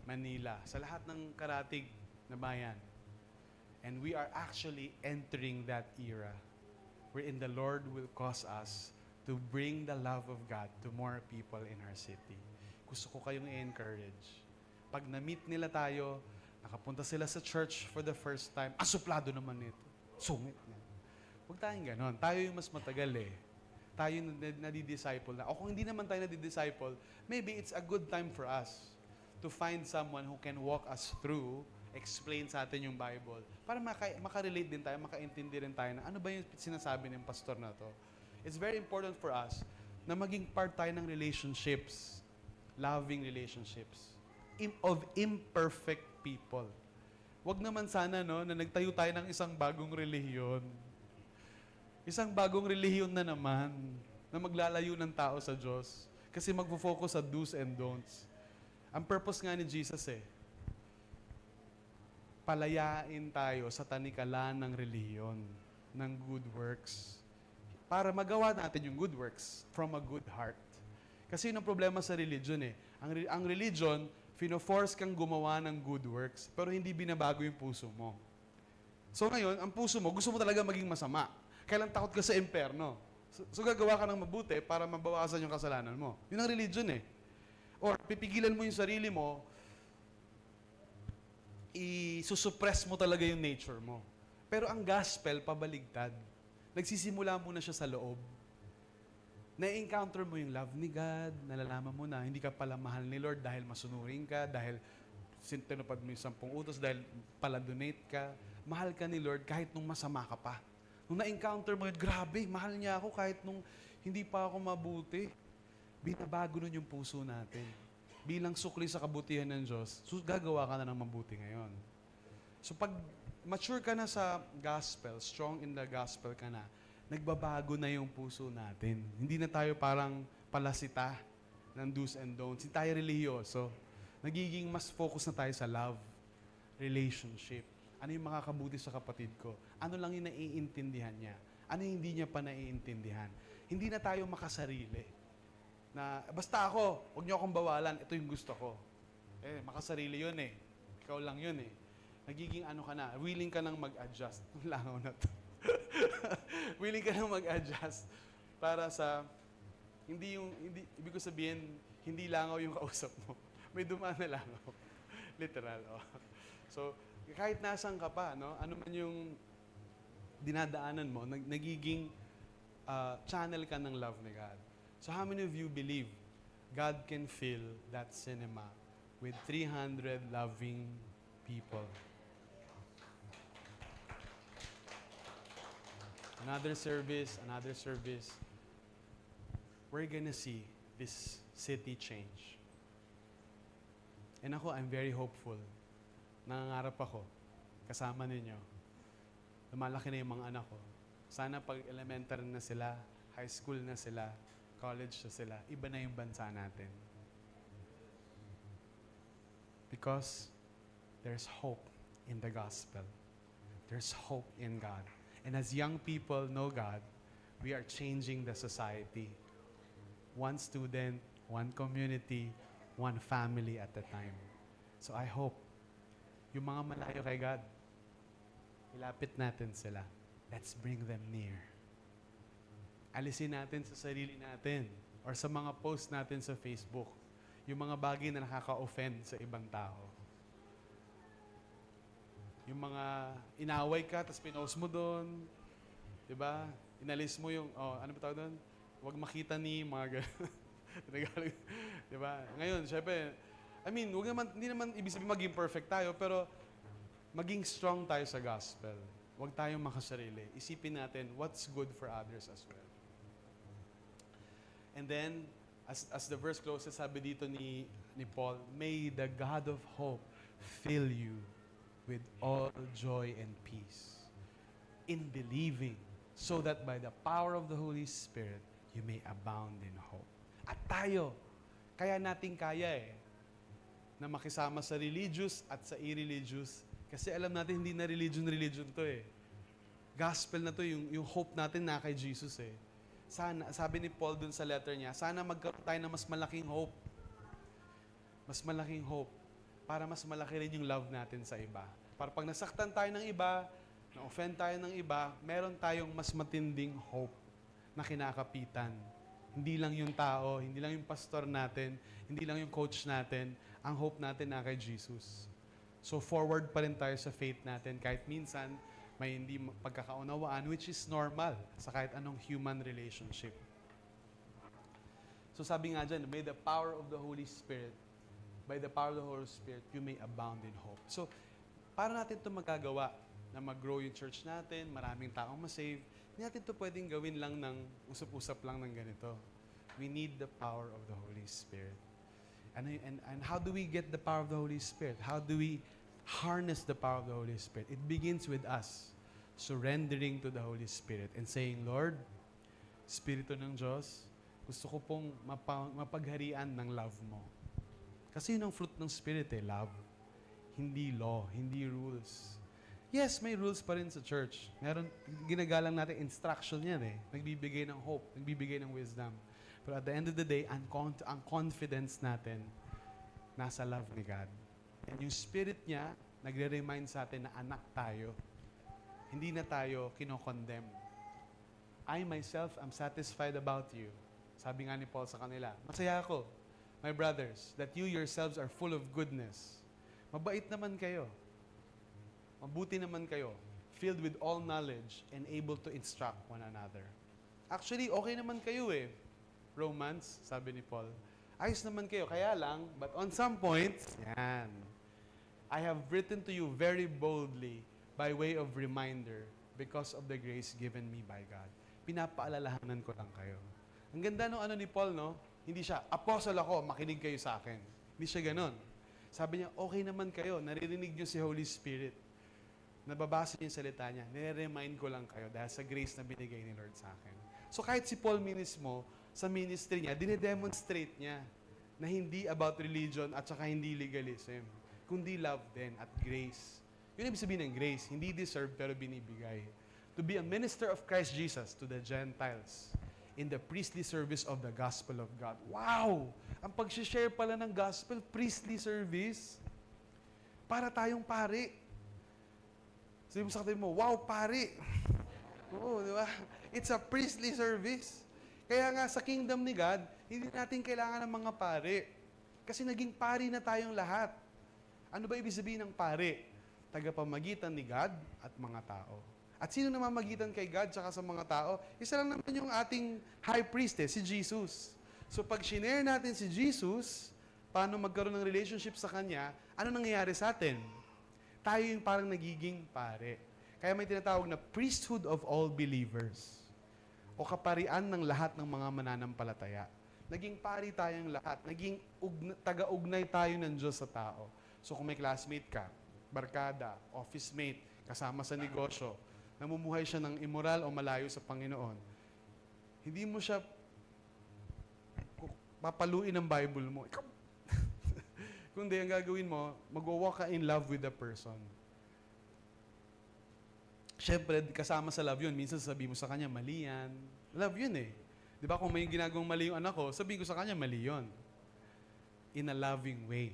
Manila, sa lahat ng karatig na bayan. And we are actually entering that era wherein the Lord will cause us to bring the love of God to more people in our city. Gusto ko kayong i-encourage. Pag na-meet nila tayo, nakapunta sila sa church for the first time, suplado naman nito. Sungit na. Huwag tayong ganon. Tayo yung mas matagal eh. Tayo yung nadi-disciple na. O kung hindi naman tayo nadi-disciple, maybe it's a good time for us to find someone who can walk us through, explain sa atin yung Bible, para makarelate din tayo, makaintindi rin tayo na ano ba yung sinasabi ng pastor na to. It's very important for us na maging part tayo ng relationships, loving relationships, of imperfect people. Wag naman sana na nagtayo tayo ng isang bagong relihiyon. Isang bagong relihiyon na naman na maglalayo ng tao sa Diyos. Kasi magfo-focus sa do's and don'ts. Ang purpose nga ni Jesus palayain tayo sa tanikalan ng relihiyon, ng good works. Para magawa natin yung good works from a good heart. Kasi yun ang problema sa religion Ang religion, fino-force kang gumawa ng good works, pero hindi binabago yung puso mo. So ngayon, ang puso mo, gusto mo talaga maging masama. Kailan takot ka sa imperno. So gagawa ka ng mabuti para mabawasan yung kasalanan mo. Yun ang religion Or pipigilan mo yung sarili mo, isusupress mo talaga yung nature mo. Pero ang gospel, pabaligtad. Nagsisimula muna siya sa loob. Na-encounter mo yung love ni God, nalalaman mo na hindi ka pala mahal ni Lord dahil masunurin ka, dahil tinupad mo yung 10 utos, dahil pala donate ka. Mahal ka ni Lord kahit nung masama ka pa. Nung na-encounter mo yun, grabe, mahal niya ako kahit nung hindi pa ako mabuti. Binabago nun yung puso natin. Bilang sukli sa kabutihan ng Diyos, gagawa ka na ng mabuti ngayon. So pag mature ka na sa gospel, strong in the gospel ka na, nagbabago na yung puso natin. Hindi na tayo parang palasita ng do's and don'ts. Hindi tayo relihiyoso. Nagiging mas focus na tayo sa love, relationship. Ano yung makakabuti sa kapatid ko? Ano lang yung naiintindihan niya? Ano yung hindi niya pa naiintindihan? Hindi na tayo makasarili. Na, basta ako, huwag niyo akong bawalan, ito yung gusto ko. Makasarili yun eh. Ikaw lang yun eh. Nagiging ano ka na, willing ka nang mag-adjust. Langaw na to. Willing ka nang mag-adjust para sa, ibig ko sabihin, hindi langaw yung kausap mo. May dumaan na langaw. Literal, oh. So, kahit nasan ka pa, no? Ano man yung dinadaanan mo, nagiging channel ka ng love ni God. So how many of you believe God can fill that cinema with 300 loving people? Another service, we're gonna see this city change. And ako, I'm very hopeful. Nangangarap ako, kasama ninyo. Lumalaki na yung mga anak ko. Sana pag elementary na sila, high school na sila, college na sila, iba na yung bansa natin. Because there's hope in the gospel. There's hope in God. And as young people know God, we are changing the society. One student, one community, one family at a time. So I hope, yung mga malayo kay God, ilapit natin sila. Let's bring them near. Alisin natin sa sarili natin or sa mga post natin sa Facebook yung mga bagay na nakaka-offend sa ibang tao. Yung mga inaway ka, tapos pinost mo doon. Diba? Inalis mo yung, ano ba tawag doon? Huwag makita ni mga gano'n. Diba? Ngayon, syempre, hindi naman ibig sabihin maging perfect tayo, pero maging strong tayo sa gospel. Huwag tayong makasarili. Isipin natin what's good for others as well. And then, as the verse closes, sabi dito ni Paul, may the God of hope fill you with all joy and peace in believing, so that by the power of the Holy Spirit, you may abound in hope. At tayo, kaya natin kaya na makisama sa religious at sa irreligious. Kasi alam natin, hindi na religion to eh. Gospel na to, yung hope natin na kay Jesus eh. Sana, sabi ni Paul dun sa letter niya, sana magkaroon tayo ng mas malaking hope. Mas malaking hope. Para mas malaki rin yung love natin sa iba. Para pag nasaktan tayo ng iba, na-offend tayo ng iba, meron tayong mas matinding hope na kinakapitan. Hindi lang yung tao, hindi lang yung pastor natin, hindi lang yung coach natin, ang hope natin na kay Jesus. So forward pa rin tayo sa faith natin kahit minsan may hindi pagkakaunawaan, which is normal sa kahit anong human relationship. So sabi nga dyan, by the power of the Holy Spirit, you may abound in hope. So, para natin ito magagawa na mag-grow yung church natin, maraming taong masave, hindi natin ito pwedeng gawin lang ng usap-usap lang ng ganito. We need the power of the Holy Spirit. And how do we get the power of the Holy Spirit? How do we harness the power of the Holy Spirit? It begins with us surrendering to the Holy Spirit and saying, Lord, Espiritu ng Diyos, gusto ko pong mapagharian ng love mo. Kasi yun ang fruit ng Spirit love. Hindi law, hindi rules. Yes, may rules pa rin sa church. Meron, ginagalang natin instruction yan Nagbibigay ng hope, nagbibigay ng wisdom. Pero at the end of the day, ang confidence natin nasa love ni God. And yung Spirit niya, nagre-remind sa atin na anak tayo. Hindi na tayo kinokondemn. I myself am satisfied about you. Sabi nga ni Paul sa kanila, masaya ako, my brothers, that you yourselves are full of goodness. Mabait naman kayo. Mabuti naman kayo. Filled with all knowledge and able to instruct one another. Actually, okay naman kayo Romans, sabi ni Paul. Ayos naman kayo, kaya lang, but on some points, yan. I have written to you very boldly by way of reminder because of the grace given me by God. Pinapaalalahanan ko lang kayo. Ang ganda nung ni Paul, no? Hindi siya, apostle ako, makinig kayo sa akin. Hindi siya ganon. Sabi niya, okay naman kayo, naririnig niyo si Holy Spirit. Nababasa niyo yung salita niya, nire-remind ko lang kayo dahil sa grace na binigay ni Lord sa akin. So kahit si Paul mismo, sa ministry niya, dinedemonstrate niya na hindi about religion at saka hindi legalism, kundi love din at grace. Yun ibig sabihin ng grace, hindi deserved pero binibigay. To be a minister of Christ Jesus to the Gentiles in the priestly service of the gospel of God. Wow! Ang pag-share pala ng gospel, priestly service, para tayong pari. Sabi mo sa katabi mo, wow, pari! Oo, di ba? It's a priestly service. Kaya nga sa kingdom ni God, hindi natin kailangan ng mga pari. Kasi naging pari na tayong lahat. Ano ba ibig sabihin ng pari? Tagapamagitan ni God at mga tao. At sino namamagitan kay God tsaka sa mga tao? Isa lang naman yung ating high priest, si Jesus. So pag shinare natin si Jesus, paano magkaroon ng relationship sa Kanya, ano nangyayari sa atin? Tayo yung parang nagiging pare. Kaya may tinatawag na priesthood of all believers. O kaparian ng lahat ng mga mananampalataya. Naging pari tayong lahat. Naging taga-ugnay tayo ng Diyos sa tao. So kung may classmate ka, barkada, office mate, kasama sa negosyo, namumuhay siya ng immoral o malayo sa Panginoon, hindi mo siya papaluin ng Bible mo. Kundi ang gagawin mo, mag-walk ka in love with the person. Siyempre, kasama sa love yun. Minsan sabi mo sa kanya, mali yan. Love yun eh. Di ba kung may ginagawang mali yung anak ko, sabihin ko sa kanya, mali yun. In a loving way.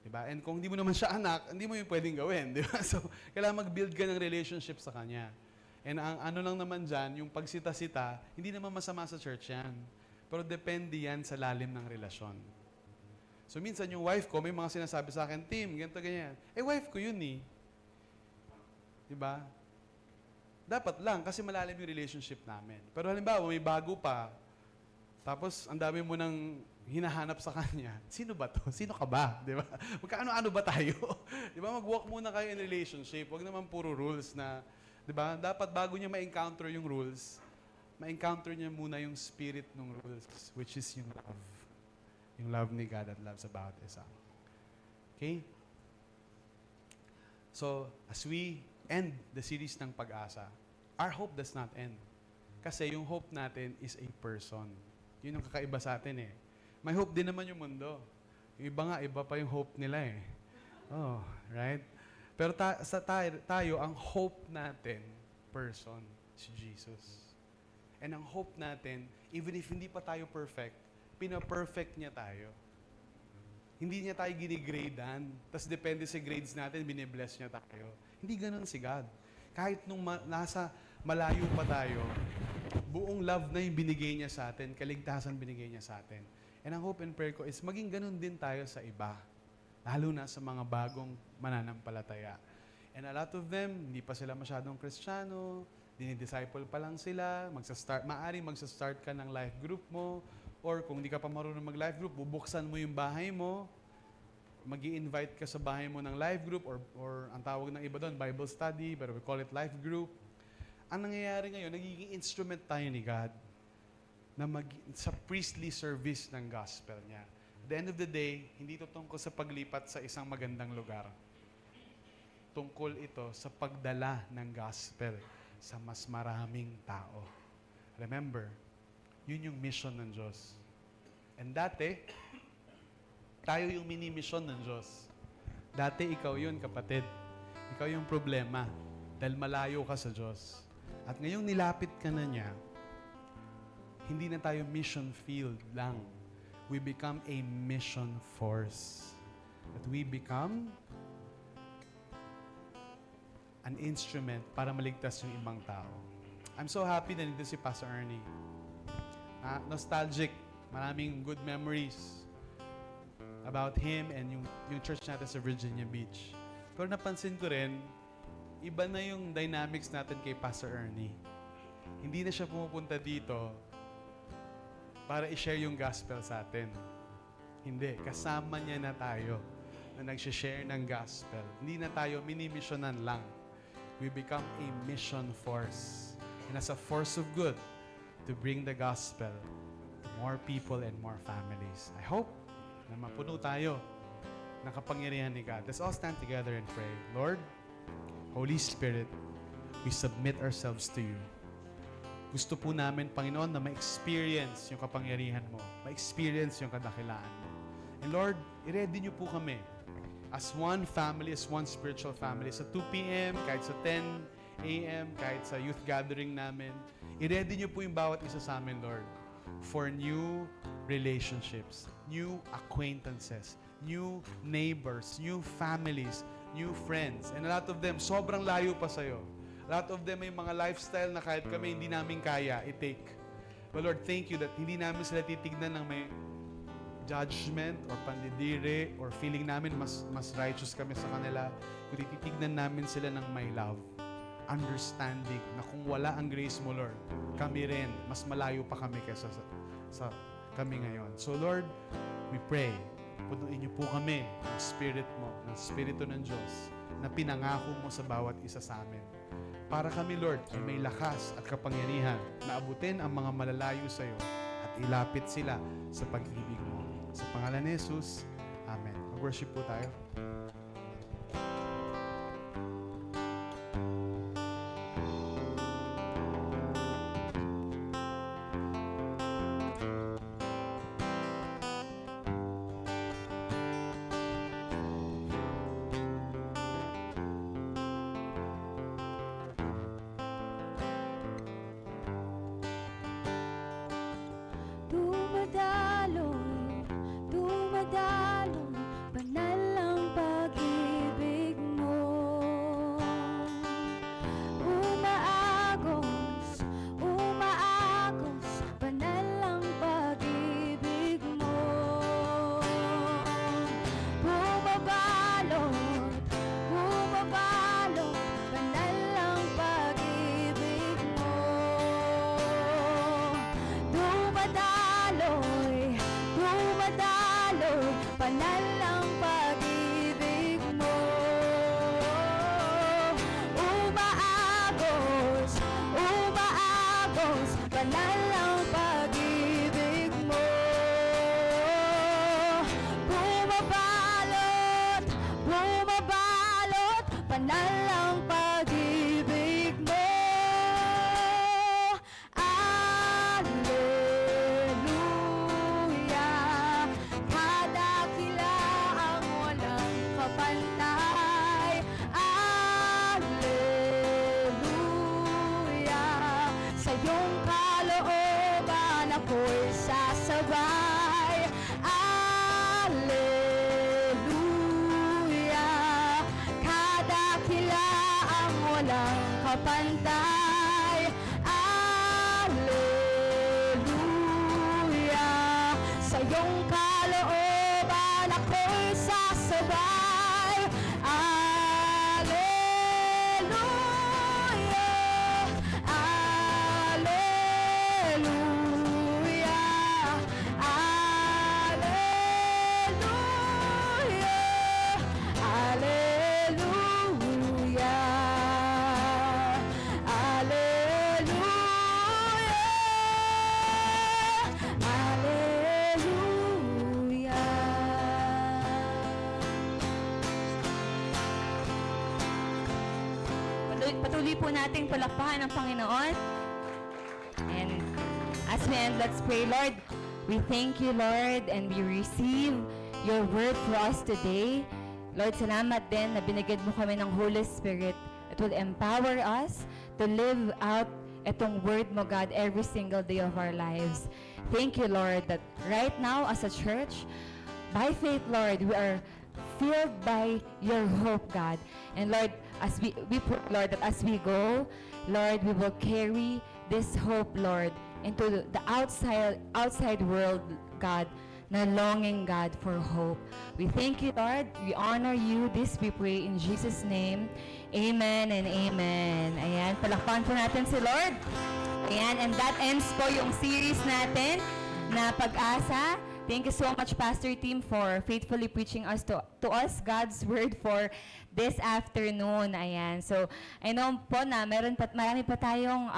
Di ba? And kung hindi mo naman siya anak, hindi mo yung pwedeng gawin. Di ba? So, kailangan mag-build ka ng relationship sa kanya. And ang ano lang naman dyan, yung pagsita-sita, hindi naman masama sa church yan. Pero depende yan sa lalim ng relasyon. So, minsan yung wife ko, may mga sinasabi sa akin, Tim, ganito, ganyan. Eh, wife ko yun eh. Diba? Dapat lang, kasi malalim yung relationship namin. Pero halimbawa, may bago pa, tapos ang dami mo nang hinahanap sa kanya, sino ba to? Sino ka ba? Diba? Magkaano-ano ba tayo? Diba? Mag-walk muna kayo in relationship. Huwag naman puro rules na, diba? Dapat bago niya ma-encounter yung rules, ma-encounter niya muna yung spirit ng rules, which is yung love. Yung love ni God that loves about isa. Okay? So, as we end the series ng pag-asa, our hope does not end. Kasi yung hope natin is a person. Yun ang kakaiba sa atin eh. May hope din naman yung mundo. Yung iba nga, iba pa yung hope nila eh. Oh, right? Pero tayo, ang hope natin, person, si Jesus. And ang hope natin, even if hindi pa tayo perfect, pina-perfect niya tayo. Hindi niya tayo ginigradean, tapos depende sa grades natin, binibless niya tayo. Hindi ganun si God. Kahit nung nasa malayo pa tayo, buong love na yung binigay niya sa atin, kaligtasan binigay niya sa atin. And ang hope and prayer ko is maging ganun din tayo sa iba. Lalo na sa mga bagong mananampalataya. And a lot of them, hindi pa sila masyadong Kristiyano, dinidisciple pa lang sila, maaaring magsa-start ka ng life group mo, or kung hindi ka pa marunong mag-life group, bubuksan mo yung bahay mo, mag-i-invite ka sa bahay mo ng life group, or ang tawag ng iba doon, Bible study, pero we call it life group. Ang nangyayari ngayon, nagiging instrument tayo ni God na sa priestly service ng gospel niya. At the end of the day, hindi ito tungkol sa paglipat sa isang magandang lugar. Tungkol ito sa pagdala ng gospel sa mas maraming tao. Remember, yun yung mission ng Diyos. And dati, tayo yung mini-mission ng Diyos. Dati, ikaw yun, kapatid. Ikaw yung problema dahil malayo ka sa Diyos. At ngayong nilapit ka na niya, hindi na tayo mission field lang. We become a mission force. That we become an instrument para maligtas yung ibang tao. I'm so happy na nandito si Pastor Ernie. Nostalgic. Maraming good memories about him and yung church natin sa Virginia Beach. Pero napansin ko rin, iba na yung dynamics natin kay Pastor Ernie. Hindi na siya pumupunta dito para i-share yung gospel sa atin. Hindi. Kasama niya na tayo na nag-share ng gospel. Hindi na tayo mini-missionan lang. We become a mission force. And as a force of good, to bring the gospel to more people and more families. I hope na mapuno tayo ng kapangyarihan ni God. Let's all stand together and pray. Lord, Holy Spirit, we submit ourselves to you. Gusto po namin, Panginoon, na ma-experience yung kapangyarihan mo, ma-experience yung kadakilaan mo. And Lord, i-ready niyo po kami as one family, as one spiritual family. Sa 2 p.m., kahit sa 10 a.m., kahit sa youth gathering namin, I-ready niyo po yung bawat isa sa amin, Lord, for new relationships, new acquaintances, new neighbors, new families, new friends. And a lot of them, sobrang layo pa sa'yo. A lot of them may mga lifestyle na kahit kami hindi namin kaya i-take. But Lord, thank you that hindi namin sila titignan ng may judgment or pandidiri or feeling namin mas righteous kami sa kanila. Kundi titignan namin sila ng may love, understanding na kung wala ang grace mo, Lord, kami rin, mas malayo pa kami kaysa sa kami ngayon. So Lord, we pray, punuin niyo po kami ng Spirit mo, ng Spirito ng Diyos na pinangako mo sa bawat isa sa amin. Para kami, Lord, ay may lakas at kapangyarihan na abutin ang mga malalayo sa iyo at ilapit sila sa pag-ibig mo. Sa pangalan ni Jesus, Amen. Mag-worship po tayo. Dumadaloy, dumadaloy, banal ang pag-ibig mo. Umaagos, umaagos, banal ang pag-ibig mo. Bumabalot, bumabalot, banal ang pag-ibig mo. Dumadaloy, dumadaloy, banal ang pag-ibig mo. Umaagos, umaagos, banal ang pag-ibig mo. Bumabalot, bumabalot, banal ang pag-ibig mo. Alleluia, kadakila ang walang kapantay. Alleluia, sa iyong kalooban ako'y sasabay. Alleluia, kadakila ang walang kapantay. Alleluia, sa iyong kalooban ako'y sasabay. Alleluia, alleluia, alleluia, alleluia, alleluia, Patuloy po nating palakpakan ang Panginoon. And as we end, let's pray, Lord. We thank you, Lord, and we receive your word for us today. Lord, salamat din na binigyan mo kami ng Holy Spirit. It will empower us to live out itong word mo, God, every single day of our lives. Thank you, Lord, that right now as a church, by faith, Lord, we are filled by your hope, God. And Lord, as we pray, Lord, that as we go, Lord, we will carry this hope, Lord, into the outside world, God, na longing, God, for hope. We thank you, Lord. We honor you. This we pray in Jesus' name. Amen and amen. Ayan, palakpakan po natin si Lord. Ayan, and that ends po yung series natin na Pag-asa. Thank you so much, Pastor Tim, for faithfully preaching us to us God's word for this afternoon. Ayan. So, I know po na marami pa tayong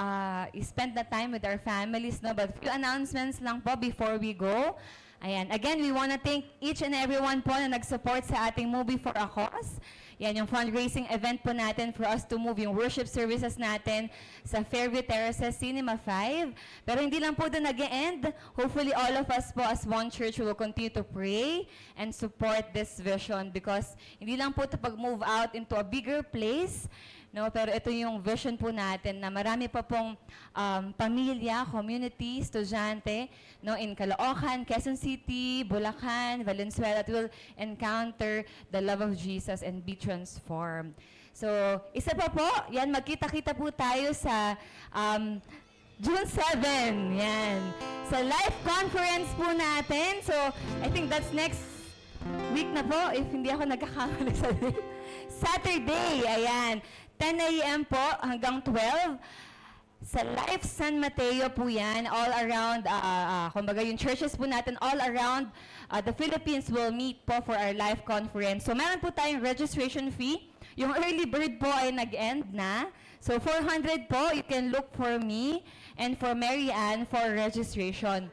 spend the time with our families, no? But few announcements lang po before we go. Ayan. Again, we want to thank each and everyone po na nag-support sa ating movie for a cause. Yan yung fundraising event po natin for us to move yung worship services natin sa Fairview Terraces Cinema 5. Pero hindi lang po doon nag-end. Hopefully all of us po as one church will continue to pray and support this vision because hindi lang po ito pag-move out into a bigger place, no, pero ito yung vision po natin na marami pa pong pamilya, community, estudyante, no, in Caloocan, Quezon City, Bulacan, Valenzuela that will encounter the love of Jesus and be transformed. So, isa pa po, yan, magkita-kita po tayo sa June 7, yan. Sa live conference po natin. So, I think that's next week na po, if hindi ako nagkakamali sa date. Saturday, ayan. 10 a.m. po hanggang 12. Sa Life San Mateo po yan, all around, kumbaga yung churches po natin, all around the Philippines will meet po for our live conference. So meron po tayong registration fee. Yung early bird po ay nag-end na. So 400 po, you can look for me and for Mary Ann for registration.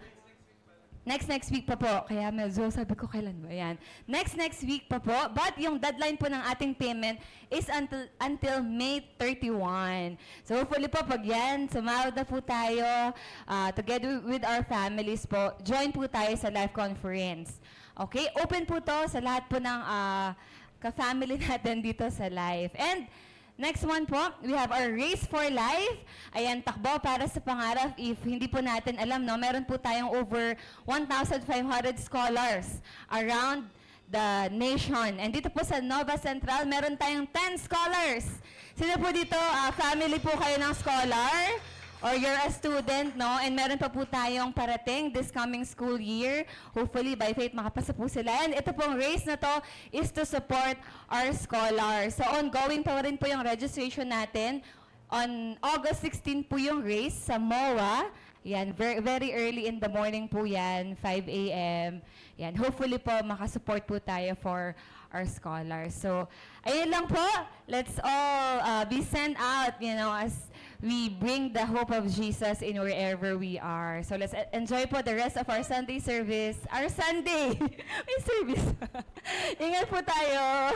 Next week pa po. Kaya medyo sabi ko kailan ba yan. Next week pa po. But yung deadline po ng ating payment is until May 31. So hopefully po pag yan, sumahod na po tayo together with our families po. Join po tayo sa live conference. Okay? Open po to sa lahat po ng ka-family natin dito sa live. And next one po, we have our Race for Life. Ayan, takbo para sa pangarap. If hindi po natin alam, no, meron po tayong over 1,500 scholars around the nation. And dito po sa Nova Central, meron tayong 10 scholars. Sino po dito, family po kayo ng scholar? Or you're a student, no? And meron pa po tayong parating this coming school year. Hopefully, by faith, makapasa po sila. And ito pong race na to is to support our scholars. So, ongoing pa rin po yung registration natin. On August 16 po yung race sa MOA. Yan, very early in the morning po yan, 5 a.m. Yan, hopefully po makasupport po tayo for our scholars. So, ayun lang po. Let's all be sent out, you know, as we bring the hope of Jesus in wherever we are. So, let's enjoy po the rest of our Sunday service. Our Sunday! May service. Ingat po tayo!